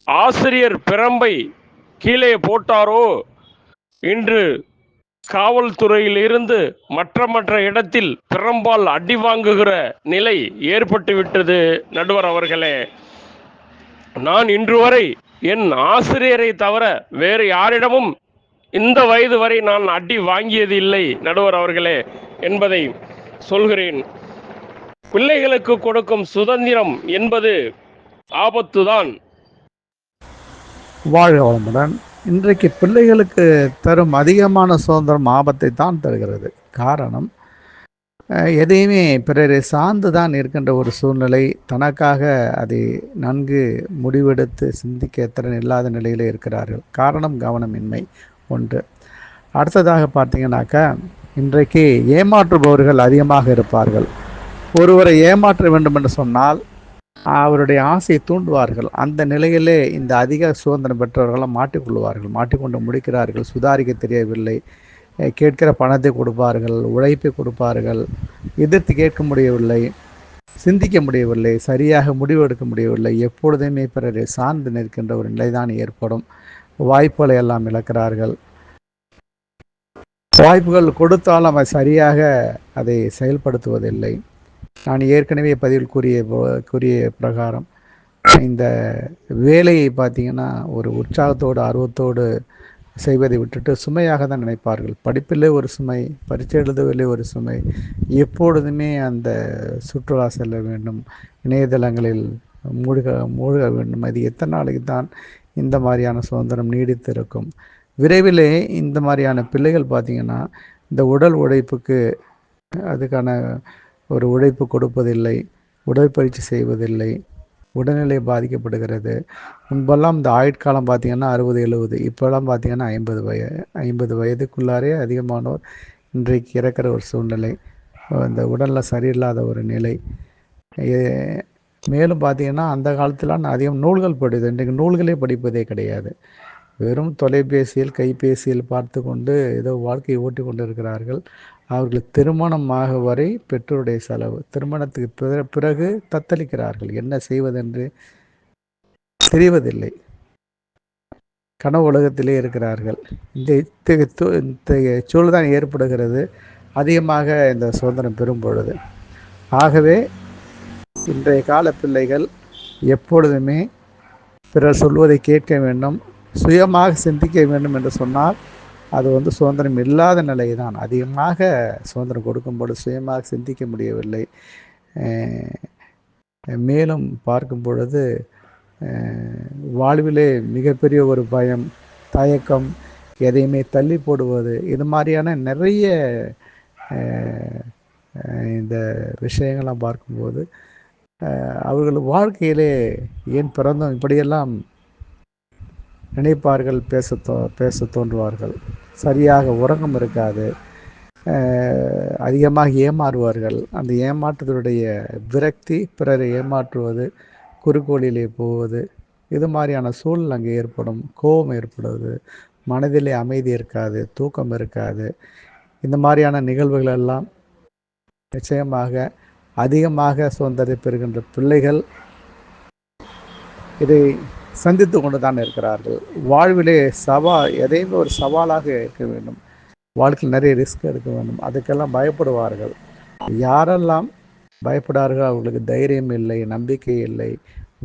ஆசிரியர் பிரம்பை கீழே போட்டாரோ, இன்று காவல்துறையில் இருந்து மற்ற இடத்தில் பிரம்பால் அடி வாங்குகிற நிலை ஏற்பட்டு விட்டது. நடுவர் அவர்களே, நான் இன்று வரை என் ஆசிரியரை தவிர வேறு யாரிடமும் இந்த வயது வரை நான் அடி வாங்கியது இல்லை நடுவர் அவர்களே என்பதை சொல்கிறேன். பிள்ளைகளுக்கு கொடுக்கும் சுதந்திரம் என்பது ஆபத்துதான். வாழ்க வளமுடன். இன்றைக்கு பிள்ளைகளுக்கு தரும் அதிகமான சுதந்திரம் ஆபத்தை தான் தருகிறது. காரணம், எதையுமே பிறரை சார்ந்து தான் இருக்கின்ற ஒரு சூழ்நிலை. தனக்காக அதை நன்கு முடிவெடுத்து சிந்திக்க திறன் இல்லாத நிலையில் இருக்கிறார்கள். காரணம் கவனமின்மை ஒன்று. அடுத்ததாக பார்த்தீங்கன்னாக்கா, இன்றைக்கு ஏமாற்றுபவர்கள் அதிகமாக இருப்பார்கள். ஒருவரை ஏமாற்ற வேண்டும் என்று சொன்னால் அவருடைய ஆசையை தூண்டுவார்கள். அந்த நிலையிலே இந்த அதிக சுதந்திரம் பெற்றவர்களாம் மாட்டிக்கொள்வார்கள், மாட்டிக்கொண்டு முடிக்கிறார்கள். சுதாரிக்க தெரியவில்லை, கேட்கிற பணத்தை கொடுப்பார்கள், உழைப்பை கொடுப்பார்கள், எதிர்த்து கேட்க முடியவில்லை, சிந்திக்க முடியவில்லை, சரியாக முடிவெடுக்க முடியவில்லை. எப்பொழுதுமே பிறரை சார்ந்து நிற்கின்ற ஒரு நிலைதான் ஏற்படும். வாய்ப்புகளை எல்லாம் இழக்கிறார்கள். வாய்ப்புகள் கொடுத்தாலும் அதை சரியாக அதை செயல்படுத்துவதில்லை. நான் ஏற்கனவே பதிவில் கூறிய பிரகாரம் இந்த வேலையை பார்த்தீங்கன்னா ஒரு உற்சாகத்தோடு ஆர்வத்தோடு செய்வதை விட்டுட்டு சுமையாக தான் நினைப்பார்கள். படிப்பிலே ஒரு சுமை, பரீட்சை எழுதுவதிலே ஒரு சுமை, எப்பொழுதுமே அந்த சுற்றுலா செல்ல வேண்டும், இணையதளங்களில் மூழ்க வேண்டும். அது எத்தனை நாளைக்கு தான் இந்த மாதிரியான சுதந்திரம் நீடித்திருக்கும்? விரைவிலே இந்த மாதிரியான பிள்ளைகள் பார்த்திங்கன்னா இந்த உடல் உழைப்புக்கு அதுக்கான ஒரு உழைப்பு கொடுப்பதில்லை, உடற்பயிற்சி செய்வதில்லை, உடல்நிலை பாதிக்கப்படுகிறது. முன்பெல்லாம் இந்த ஆயுட்காலம் பார்த்திங்கன்னா 60-70, இப்போல்லாம் பார்த்திங்கன்னா 50 வயதுக்குள்ளாரே அதிகமானோர் இன்றைக்கு இறக்கிற ஒரு சூழ்நிலை, இந்த உடலில் சரியில்லாத ஒரு நிலை. மேலும் பார்த்திங்கன்னா அந்த காலத்திலாம் அதிகம் நூல்கள் படித்தது, இன்றைக்கு நூல்களே படிப்பதே கிடையாது. வெறும் தொலைபேசியில் கைபேசியில் பார்த்து கொண்டு ஏதோ வாழ்க்கையை ஓட்டி கொண்டு இருக்கிறார்கள். அவர்கள் திருமணமாக வரை பெற்றோருடைய செலவு, திருமணத்துக்கு பிறகு தத்தளிக்கிறார்கள், என்ன செய்வதென்று தெரிவதில்லை, கனவு உலகத்திலே இருக்கிறார்கள். இந்த சூழல் தான் ஏற்படுகிறது அதிகமாக இந்த சுதந்திரம் பெறும் பொழுது. ஆகவே இன்றைய கால பிள்ளைகள் எப்பொழுதுமே பிறர் சொல்வதை கேட்க வேண்டும், சுயமாக சிந்திக்க வேண்டும் என்று சொன்னால் அது சுதந்திரம் இல்லாத நிலை தான். அதிகமாக சுதந்திரம் கொடுக்கும்போது சுயமாக சிந்திக்க முடியவில்லை. மேலும் பார்க்கும் பொழுது வாழ்விலே மிகப்பெரிய ஒரு பயம், தயக்கம், எதையுமே தள்ளி போடுவது, இது மாதிரியான நிறைய இந்த விஷயங்கள்லாம் பார்க்கும்போது அவர்கள் வாழ்க்கையிலே ஏன் பிறந்தோம் இப்படியெல்லாம் நினைப்பார்கள், பேச தோன்றுவார்கள். சரியாக உறக்கம் இருக்காது, அதிகமாக ஏமாறுவார்கள். அந்த ஏமாற்றுவதுடைய விரக்தி, பிறரை ஏமாற்றுவது, குறுக்கோளிலே போவது, இது மாதிரியான சூழல் அங்கே ஏற்படும். கோபம் ஏற்படுவது, மனதிலே அமைதி இருக்காது, தூக்கம் இருக்காது. இந்த மாதிரியான நிகழ்வுகள் எல்லாம் நிச்சயமாக அதிகமாக சுதந்திரத்தை பெறுகின்ற பிள்ளைகள் இதை சந்தித்து கொண்டு தான் இருக்கிறார்கள். வாழ்விலே எதையுமே ஒரு சவாலாக இருக்க வேண்டும், வாழ்க்கையில் நிறைய ரிஸ்க் எடுக்க வேண்டும், அதுக்கெல்லாம் பயப்படுவார்கள். யாரெல்லாம் பயப்படார்கள் அவர்களுக்கு தைரியம் இல்லை, நம்பிக்கை இல்லை,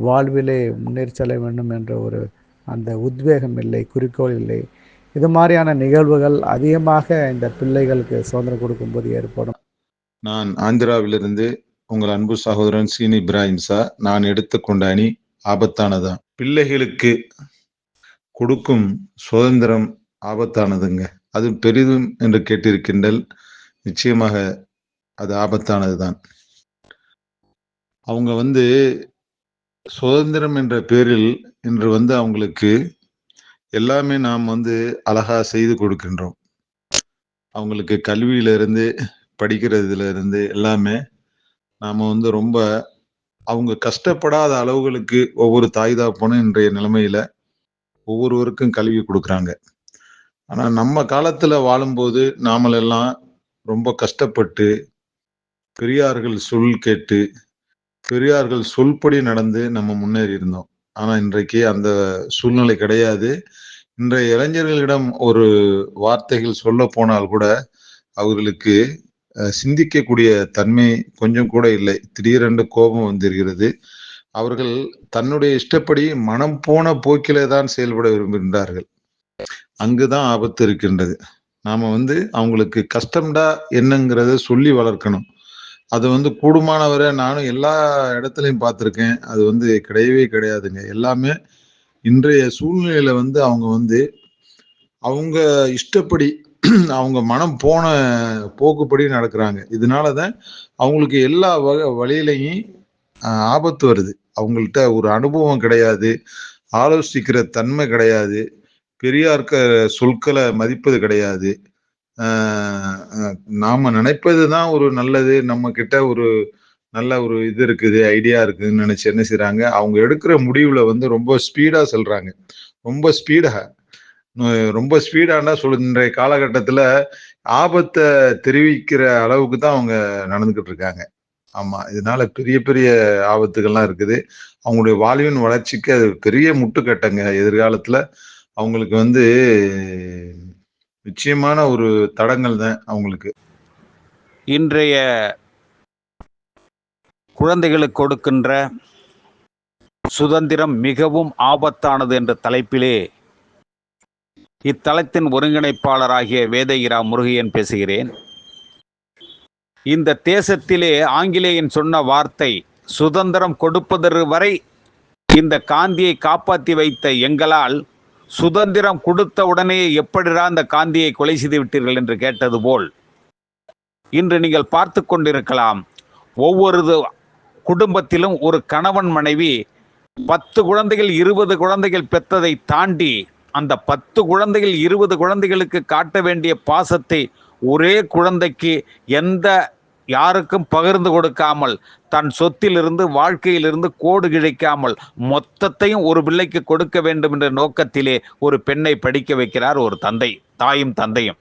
வாழ்விலே முன்னேறி செல்ல வேண்டும் என்ற ஒரு அந்த உத்வேகம் இல்லை, குறிக்கோள் இல்லை. இது மாதிரியான நிகழ்வுகள் அதிகமாக இந்த பிள்ளைகளுக்கு சுதந்திரம் கொடுக்கும்போது ஏற்படும். நான் ஆந்திராவிலிருந்து உங்கள் அன்பு சகோதரன் சீனி இப்ராஹிம் சார். நான் எடுத்துக்கொண்ட அணி ஆபத்தானதான். பிள்ளைகளுக்கு கொடுக்கும் சுதந்திரம் ஆபத்தானதுங்க. அது பெரிதும் என்று கேட்டிருக்கின்றல், நிச்சயமாக அது ஆபத்தானது தான். அவங்க சுதந்திரம் என்ற பேரில் இன்று அவங்களுக்கு எல்லாமே நாம் அழகா செய்து கொடுக்கின்றோம். அவங்களுக்கு கல்வியிலிருந்து படிக்கிறதுல இருந்து எல்லாமே நாம ரொம்ப அவங்க கஷ்டப்படாத அளவுகளுக்கு ஒவ்வொரு தாய் தாப்பனும் இன்றைய நிலைமையில ஒவ்வொருவருக்கும் கல்வி கொடுக்குறாங்க. ஆனா நம்ம காலத்துல வாழும்போது நாமெல்லாம் ரொம்ப கஷ்டப்பட்டு பெரியார்கள் சொல் கேட்டு பெரியார்கள் சொல்படி நடந்து நம்ம முன்னேறி இருந்தோம். ஆனா இன்றைக்கு அந்த சூழ்நிலை கிடையாது. இன்றைய இளைஞர்களிடம் ஒரு வார்த்தைகள் சொல்ல போனால் கூட அவர்களுக்கு சிந்திக்கக்கூடிய தன்மை கொஞ்சம் கூட இல்லை. திடீரென்று கோபம் வந்துருகிறது. அவர்கள் தன்னுடைய இஷ்டப்படி மனம் போன போக்கிலே தான் செயல்பட விரும்புகின்றார்கள். அங்குதான் ஆபத்து இருக்கின்றது. நாம அவங்களுக்கு கஷ்டம்டா என்னங்கிறத சொல்லி வளர்க்கணும். அது கூடுமானவரை நானும் எல்லா இடத்துலையும் பார்த்துருக்கேன். அது கிடையவே கிடையாதுங்க. எல்லாமே இன்றைய சூழ்நிலையில அவங்க அவங்க இஷ்டப்படி அவங்க மனம் போன போக்குப்படி நடக்கிறாங்க. இதனாலதான் அவங்களுக்கு எல்லா வழியிலையும் ஆபத்து வருது. அவங்கள்ட்ட ஒரு அனுபவம் கிடையாது, ஆலோசிக்கிற தன்மை கிடையாது, பெரியார்க்க சொற்களை மதிப்பது கிடையாது. நாம நினைப்பதுதான் ஒரு நல்லது, நம்ம கிட்ட ஒரு நல்ல ஒரு இது இருக்குது, ஐடியா இருக்குதுன்னு நினைச்சு என்ன செய்யறாங்க, அவங்க எடுக்கிற முடிவுல ரொம்ப ஸ்பீடா சொல்றாங்க. ரொம்ப ஸ்பீடானா இன்றைய காலகட்டத்துல ஆபத்தை தெரிவிக்கிற அளவுக்கு தான் அவங்க நடந்துகிட்டு இருக்காங்க. ஆமா, இதனால பெரிய பெரிய ஆபத்துகள்லாம் இருக்குது. அவங்களுடைய வாழ்வின் வளர்ச்சிக்கு அது பெரிய முட்டுக்கட்டங்க. எதிர்காலத்துல அவங்களுக்கு நிச்சயமான ஒரு தடங்கள் தான் அவங்களுக்கு. இன்றைய குழந்தைகளுக்கு கொடுக்கின்ற சுதந்திரம் மிகவும் ஆபத்தானது என்ற தலைப்பிலே இத்தலத்தின் ஒருங்கிணைப்பாளராகிய வேதகிரா முருகையன் பேசுகிறேன். இந்த தேசத்திலே ஆங்கிலேயன் சொன்ன வார்த்தை, சுதந்திரம் கொடுப்பதற்கு வரை இந்த காந்தியை காப்பாற்றி வைத்த எங்களால் சுதந்திரம் கொடுத்த உடனே எப்படிடா அந்த காந்தியை கொலை செய்து விட்டீர்கள் என்று கேட்டது போல் இன்று நீங்கள் பார்த்து கொண்டிருக்கலாம். ஒவ்வொரு குடும்பத்திலும் ஒரு கணவன் மனைவி 10 குழந்தைகள் 20 குழந்தைகள் பெற்றதை தாண்டி அந்த 10 குழந்தைகள் 20 குழந்தைகளுக்கு காட்ட வேண்டிய பாசத்தை ஒரே குழந்தைக்கு யாருக்கும் பகிர்ந்து கொடுக்காமல், தன் சொத்திலிருந்து வாழ்க்கையிலிருந்து கோடு கிழிக்காமல் மொத்தத்தையும் ஒரு பிள்ளைக்கு கொடுக்க வேண்டும் என்ற நோக்கத்திலே ஒரு பெண்ணை படிக்க வைக்கிறார் ஒரு தந்தை, தாயும் தந்தையும்.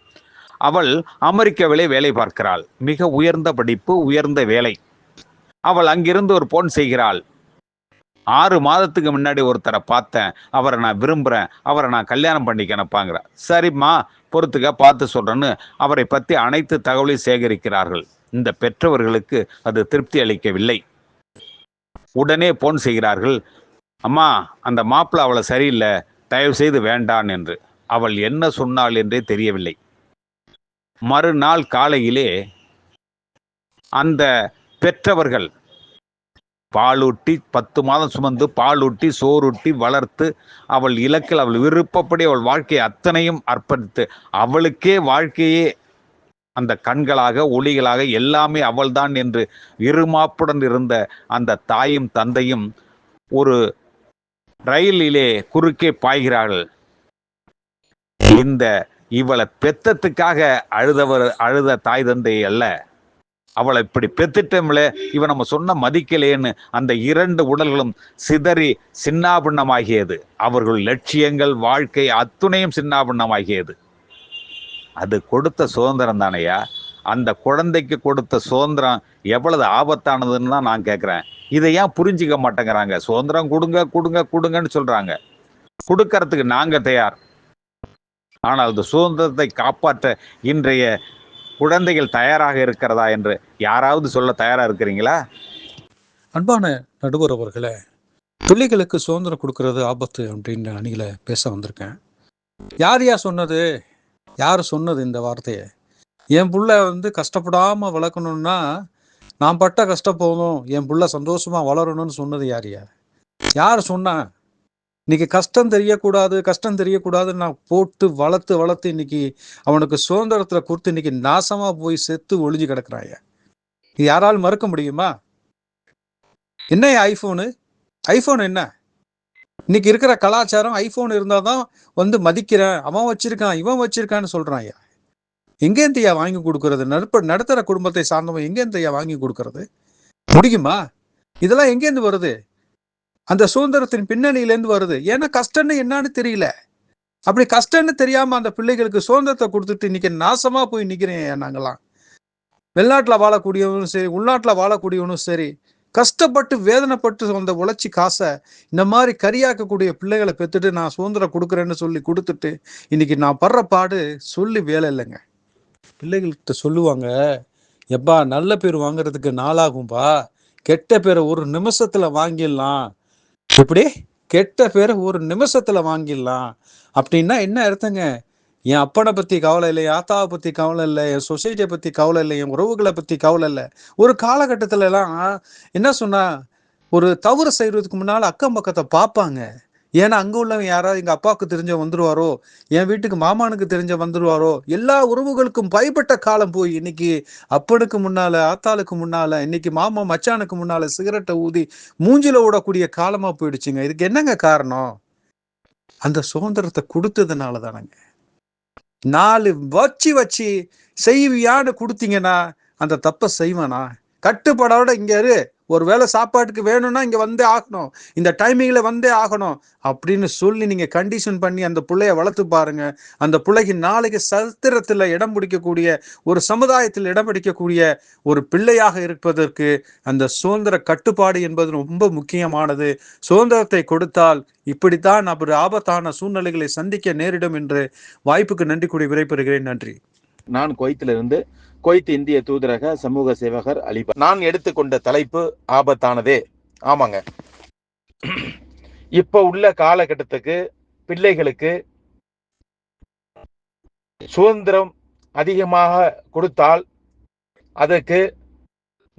அவள் அமெரிக்காவிலே வேலை பார்க்கிறாள். மிக உயர்ந்த படிப்பு, உயர்ந்த வேலை. அவள் அங்கிருந்து ஒரு போன் செய்கிறாள். 6 மாதத்துக்கு முன்னாடி ஒருத்தரை பார்த்தேன், அவரை நான் விரும்புகிறேன், அவரை நான் கல்யாணம் பண்ணிக்கணுப்பாங்கிற. சரிம்மா, பொறுத்துக்க, பார்த்து சொல்கிறேன்னு அவரை பற்றி அனைத்து தகவலையும் சேகரிக்கிறார்கள். இந்த பெற்றவர்களுக்கு அது திருப்தி அளிக்கவில்லை. உடனே போன் செய்கிறார்கள், அம்மா அந்த மாப்பிள்ளை அவளை சரியில்லை, தயவு செய்து வேண்டான் என்று. அவள் என்ன சொன்னாள் என்றே தெரியவில்லை. மறுநாள் காலையிலே அந்த பெற்றவர்கள் பாலூட்டி 10 மாதம் சுமந்து பாலூட்டி சோறுட்டி வளர்த்து அவள் இலக்கில் அவள் விருப்பப்படி அவள் வாழ்க்கையை அத்தனையும் அர்ப்பணித்து அவளுக்கே வாழ்க்கையே அந்த கண்களாக ஒளிகளாக எல்லாமே அவள்தான் என்று இருமாப்புடன் இருந்த அந்த தாயும் தந்தையும் ஒரு ரயிலிலே குறுக்கே பாய்கிறார்கள். இவளை பெத்தத்துக்காக அழுத தாய் தந்தை அல்ல, அவளை இப்படி பெத்துட்டோம்ல, இவன் நம்ம சொன்ன மதிக்கலேன்னு அந்த 2 உடல்களும் சிதறி சின்னாபின்னமாகியது. அவர்கள் லட்சியங்கள், வாழ்க்கை அத்துணையும் சின்னாபின்னமாகியது. அது கொடுத்த சுதந்திரம் தானையா? அந்த குழந்தைக்கு கொடுத்த சுதந்திரம் எவ்வளவு ஆபத்தானதுன்னு தான் நான் கேட்குறேன். இதை ஏன் புரிஞ்சிக்க மாட்டேங்கிறாங்க? சுதந்திரம் கொடுங்க கொடுங்க கொடுங்கன்னு சொல்றாங்க. கொடுக்கறதுக்கு நாங்க தயார். ஆனால் அந்த சுதந்திரத்தை காப்பாற்ற இன்றைய குழந்தைகள் தயாராக இருக்கிறதா என்று யாராவது சொல்ல தயாராக இருக்கிறீங்களா? அன்பான நடுவர் அவர்களே, பிள்ளைகளுக்கு சுதந்திரம் கொடுக்கறது ஆபத்து அப்படின்னு அணியில் பேச வந்திருக்கேன். யார் சொன்னது? யார் சொன்னது இந்த வார்த்தையை? என் புள்ள கஷ்டப்படாமல் வளர்க்கணும்னா நான் பட்ட கஷ்டம் போதும், என் புள்ள சந்தோஷமாக வளரணும்னு சொன்னது யார் சொன்னா? இன்னைக்கு கஷ்டம் தெரியக்கூடாதுன்னு நான் போட்டு வளர்த்து இன்னைக்கு அவனுக்கு சுதந்திரத்துல கொடுத்து இன்னைக்கு நாசமா போய் செத்து ஒளிஞ்சு கிடக்குறாங்க. இது யாராலும் மறுக்க முடியுமா? என்ன ஐபோன் என்ன? இன்னைக்கு இருக்கிற கலாச்சாரம் ஐபோன் இருந்தாதான் மதிக்கிறேன், அவன் வச்சிருக்கான் இவன் வச்சிருக்கான்னு சொல்றான். எங்கேந்தையா வாங்கி கொடுக்கறது? நடுத்தர குடும்பத்தை சார்ந்தவன் எங்கேந்தையா வாங்கி கொடுக்கறது முடியுமா? இதெல்லாம் எங்கேருந்து வருது? அந்த சுதந்திரத்தின் பின்னணியிலேருந்து வருது. ஏன்னா கஷ்டம்னு என்னன்னு தெரியல. அப்படி கஷ்டம்னு தெரியாம அந்த பிள்ளைகளுக்கு சுதந்திரத்தை கொடுத்துட்டு இன்னைக்கு நாசமா போய் நிக்கிறேன். நாங்கெல்லாம் வெளிநாட்டுல வாழக்கூடியவனும் சரி, உள்நாட்டுல வாழக்கூடியவனும் சரி, கஷ்டப்பட்டு வேதனைப்பட்டு அந்த உழைச்சி காசை இந்த மாதிரி கரியாக்கக்கூடிய பிள்ளைகளை பெற்றுட்டு நான் சுதந்திரம் கொடுக்குறேன்னு சொல்லி கொடுத்துட்டு இன்னைக்கு நான் படுற பாடு சொல்லி வேலை இல்லைங்க. பிள்ளைகள்கிட்ட சொல்லுவாங்க, எப்பா நல்ல பேர் வாங்குறதுக்கு நாளாகும்பா, கெட்ட பேரை ஒரு நிமிஷத்துல வாங்கிடலாம். எப்படி கெட்ட பேரை ஒரு நிமிஷத்துல வாங்கிடலாம் அப்படின்னா என்ன அர்த்தங்க? என் அப்பனை பத்தி கவலை இல்லை, என் ஆத்தாவை பத்தி கவலை இல்லை, என் சொசைட்டியை பத்தி கவலை இல்லை, என் உறவுகளை பத்தி கவலை இல்லை. ஒரு காலகட்டத்துல எல்லாம் என்ன சொன்னா, ஒரு தவறு செய்யறதுக்கு முன்னால அக்கம் பக்கத்தை பார்ப்பாங்க. ஏன்னா அங்க உள்ளவன் யாராவது எங்க அப்பாவுக்கு தெரிஞ்ச வந்துருவாரோ, என் வீட்டுக்கு மாமானுக்கு தெரிஞ்ச வந்துருவாரோ, எல்லா உறவுகளுக்கும் பயப்பட்ட காலம் போய் இன்னைக்கு அப்பனுக்கு முன்னால, ஆத்தாளுக்கு முன்னால, இன்னைக்கு மாமா மச்சானுக்கு முன்னால சிகரெட்டை ஊதி மூஞ்சில ஓடக்கூடிய காலமா போயிடுச்சுங்க. இதுக்கு என்னங்க காரணம்? அந்த சுதந்திரத்தை கொடுத்ததுனால தானங்க. 4 வச்சு செய்வியான்னு கொடுத்தீங்கன்னா அந்த தப்பை செய்வானா? கட்டுப்பாடோட இங்க இரு, ஒரு வேளை சாப்பாட்டுக்கு வேணும்னா இங்க வந்தே ஆகணும், இந்த டைமிங்ல வந்தே ஆகணும் அப்படின்னு சொல்லி நீங்க கண்டிஷன் பண்ணி அந்த பிள்ளைய வளர்த்து பாருங்க. அந்த பிள்ளைக்கு நாளைக்கு சரித்திரத்துல இடம் பிடிக்கக்கூடிய, ஒரு சமுதாயத்தில் இடம் பிடிக்கக்கூடிய ஒரு பிள்ளையாக இருப்பதற்கு அந்த சுதந்திர கட்டுப்பாடு என்பது ரொம்ப முக்கியமானது. சுதந்திரத்தை கொடுத்தால் இப்படித்தான் அப்படி ஆபத்தான சூழ்நிலைகளை சந்திக்க நேரிடும் என்று வாய்ப்புக்கு நன்றி கூறி விடைபெறுகிறேன். நன்றி. நான் குவைத்திலிருந்து குவைத் இந்திய தூதரக சமூக சேவகர் அலிபா. நான் எடுத்துக்கொண்ட தலைப்பு ஆபத்தானதே. ஆமாங்க, இப்ப உள்ள காலகட்டத்துக்கு பிள்ளைகளுக்கு சுதந்திரம் அதிகமாக கொடுத்தால் அதற்கு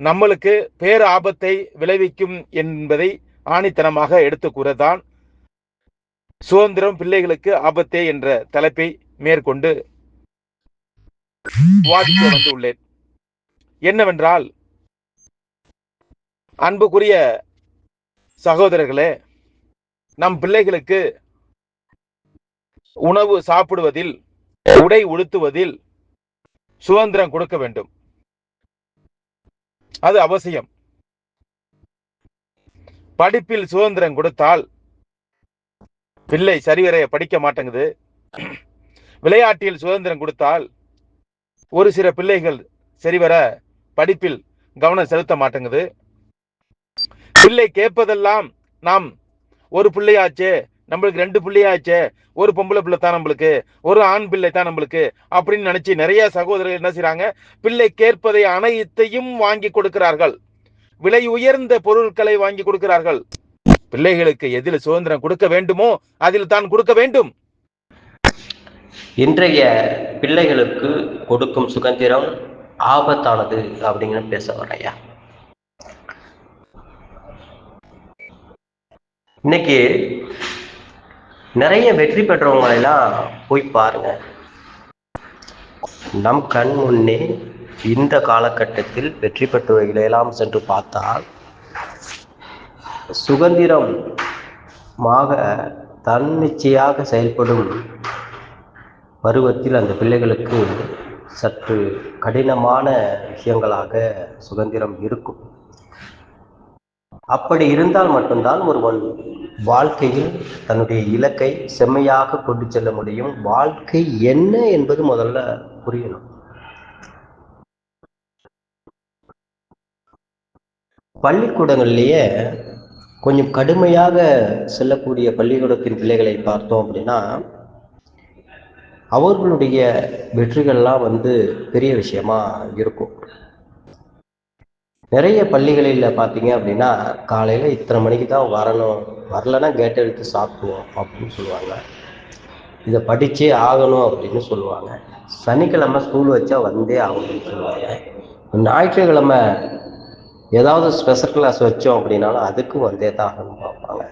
நம்மளுக்கு பேர் ஆபத்தை விளைவிக்கும் என்பதை ஆணித்தனமாக எடுத்து கூறதான் சுதந்திரம் பிள்ளைகளுக்கு ஆபத்தே என்ற தலைப்பை மேற்கொண்டு வாதிக்க வந்துள்ளேன். என்னவென்றால், அன்புக்குரிய சகோதரர்களே, நம் பிள்ளைகளுக்கு உணவு சாப்பிடுவதில், உடை உடுத்துவதில் சுதந்திரம் கொடுக்க வேண்டும். அது அவசியம். படிப்பில் சுதந்திரம் கொடுத்தால் பிள்ளை சரிவர படிக்க மாட்டேங்குது. விளையாட்டில் சுதந்திரம் கொடுத்தால் ஒரு சில பிள்ளைகள் சரிவர படிப்பில் கவனம் செலுத்த மாட்டேங்குது. பிள்ளை கேட்பதெல்லாம் நாம் ஒரு பிள்ளையாச்சே, நம்மளுக்கு 2 பிள்ளையாச்சே, ஒரு பொம்பளை பிள்ளை தான் நம்மளுக்கு, ஒரு ஆண் பிள்ளை தான் நம்மளுக்கு அப்படின்னு நினைச்சு நிறைய சகோதரர்கள் என்ன செய்றாங்க, பிள்ளை கேட்பதை அனைத்தையும் வாங்கி கொடுக்கிறார்கள். விலை உயர்ந்த பொருட்களை வாங்கி கொடுக்கிறார்கள். பிள்ளைகளுக்கு எதில் சுதந்திரம் கொடுக்க வேண்டுமோ அதில் தான் கொடுக்க வேண்டும். இன்றைய பிள்ளைகளுக்கு கொடுக்கும் சுதந்திரம் ஆபத்தானது அப்படிங்கிற பேச வரையா. இன்னைக்கு நிறைய வெற்றி பெற்றவங்களெல்லாம் போய் பாருங்க. நம் கண் முன்னே இந்த காலகட்டத்தில் வெற்றி பெற்றவர்களெல்லாம் சென்று பார்த்தால் சுதந்திரமாக தன்னிச்சையாக செயல்படும் பருவத்தில் அந்த பிள்ளைகளுக்கு சற்று கடினமான விஷயங்களாக சுதந்திரம் இருக்கும். அப்படி இருந்தால் மட்டும்தான் ஒருவன் வாழ்க்கையில் தன்னுடைய இலக்கை செம்மையாக கொண்டு செல்ல முடியும். வாழ்க்கை என்ன என்பது முதல்ல புரியணும். பள்ளிக்கூடங்கள்லேயே கொஞ்சம் கடுமையாக செல்லக்கூடிய பள்ளிக்கூடத்தின் பிள்ளைகளை பார்த்தோம் அப்படின்னா அவர்களுடைய வெற்றிகள்லாம் பெரிய விஷயமா இருக்கும். நிறைய பள்ளிகளில் பார்த்தீங்க அப்படின்னா காலையில் இத்தனை மணிக்கு தான் வரணும், வரலைன்னா கேட்டை எடுத்து சாப்பிடுவோம் அப்படின்னு சொல்லுவாங்க. இதை படித்தே ஆகணும் அப்படின்னு சொல்லுவாங்க. சனிக்கிழமை ஸ்கூல் வச்சா வந்தே ஆகணும்னு சொல்லுவாங்க. ஞாயிற்றுக்கிழமை ஏதாவது ஸ்பெஷல் கிளாஸ் வச்சோம் அப்படின்னாலும் அதுக்கும் வந்தே தான் ஆகணும்னு பார்ப்பாங்க.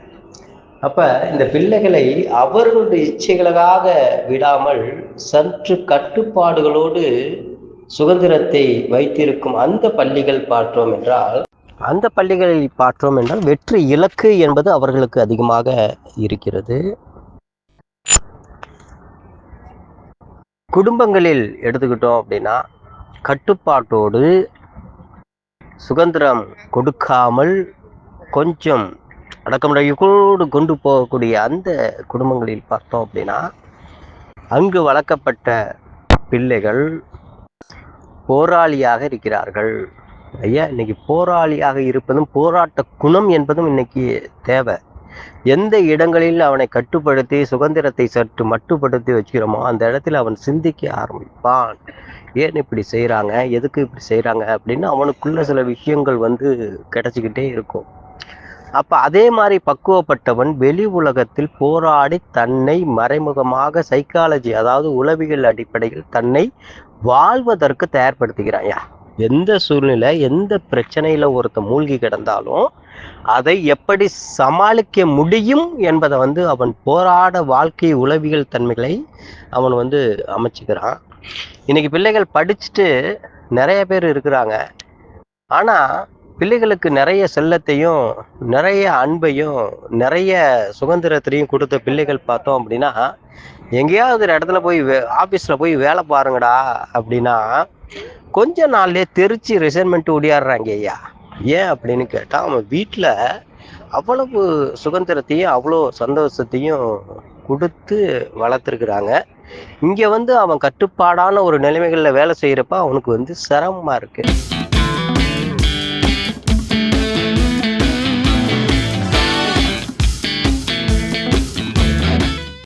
அப்போ இந்த பிள்ளைகளை அவர்களுடைய இச்சைகளாக விடாமல் சற்று கட்டுப்பாடுகளோடு சுதந்திரத்தை வைத்திருக்கும் அந்த பள்ளிகள் பார்த்தோம் என்றால் வெற்றி இலக்கு என்பது அவர்களுக்கு அதிகமாக இருக்கிறது. குடும்பங்களில் எடுத்துக்கிட்டோம் அப்படின்னா கட்டுப்பாட்டோடு சுதந்திரம் கொடுக்காமல் கொஞ்சம் அடக்குமுறையோடு கொண்டு போகக்கூடிய அந்த குடும்பங்களில் பார்த்தோம் அப்படின்னா அங்கு வளர்க்கப்பட்ட பிள்ளைகள் போராளியாக இருக்கிறார்கள். ஐயா, இன்னைக்கு போராளியாக இருப்பதும் போராட்ட குணம் என்பதும் இன்னைக்கு தேவை. எந்த இடங்களில் அவனை கட்டுப்படுத்தி சுதந்திரத்தை சற்று மட்டுப்படுத்தி வச்சுக்கிறோமோ அந்த இடத்துல அவன் சிந்திக்க ஆரம்பிப்பான். ஏன் இப்படி செய்கிறாங்க, எதுக்கு இப்படி செய்கிறாங்க அப்படின்னு அவனுக்குள்ள சில விஷயங்கள் கிடைச்சிக்கிட்டே இருக்கும். அப்போ அதே மாதிரி பக்குவப்பட்டவன் வெளி உலகத்தில் போராடி தன்னை மறைமுகமாக சைக்காலஜி, அதாவது உளவியல் அடிப்படையில் தன்னை வாழ்வதற்கு தயார்படுத்திக்கிறான். எந்த சூழ்நிலை, எந்த பிரச்சனையில் ஒருத்தன் மூழ்கி கிடந்தாலும் அதை எப்படி சமாளிக்க முடியும் என்பதை அவன் போராட வாழ்க்கை உளவியல் தன்மைகளை அவன் அமைச்சுக்கிறான். இன்னைக்கு பிள்ளைகள் படிச்சுட்டு நிறைய பேர் இருக்கிறாங்க. ஆனால் பிள்ளைகளுக்கு நிறைய செல்லத்தையும் நிறைய அன்பையும் நிறைய சுதந்திரத்தையும் கொடுத்த பிள்ளைகள் பார்த்தோம் அப்படின்னா, எங்கேயாவது ஒரு இடத்துல போய் ஆஃபீஸில் போய் வேலை பாருங்கடா அப்படின்னா கொஞ்ச நாள்லேயே தெரிச்சு ரிசைன்மெண்ட் ஓடியாடுறாங்க ஐயா. ஏன் அப்படின்னு கேட்டால் அவன் வீட்டில் அவ்வளவு சுதந்திரத்தையும் அவ்வளோ சந்தோஷத்தையும் கொடுத்து வளர்த்துருக்குறாங்க. இங்கே அவன் கட்டுப்பாடான ஒரு நிலைமைகளில் வேலை செய்கிறப்ப அவனுக்கு சிரமமாக இருக்குது.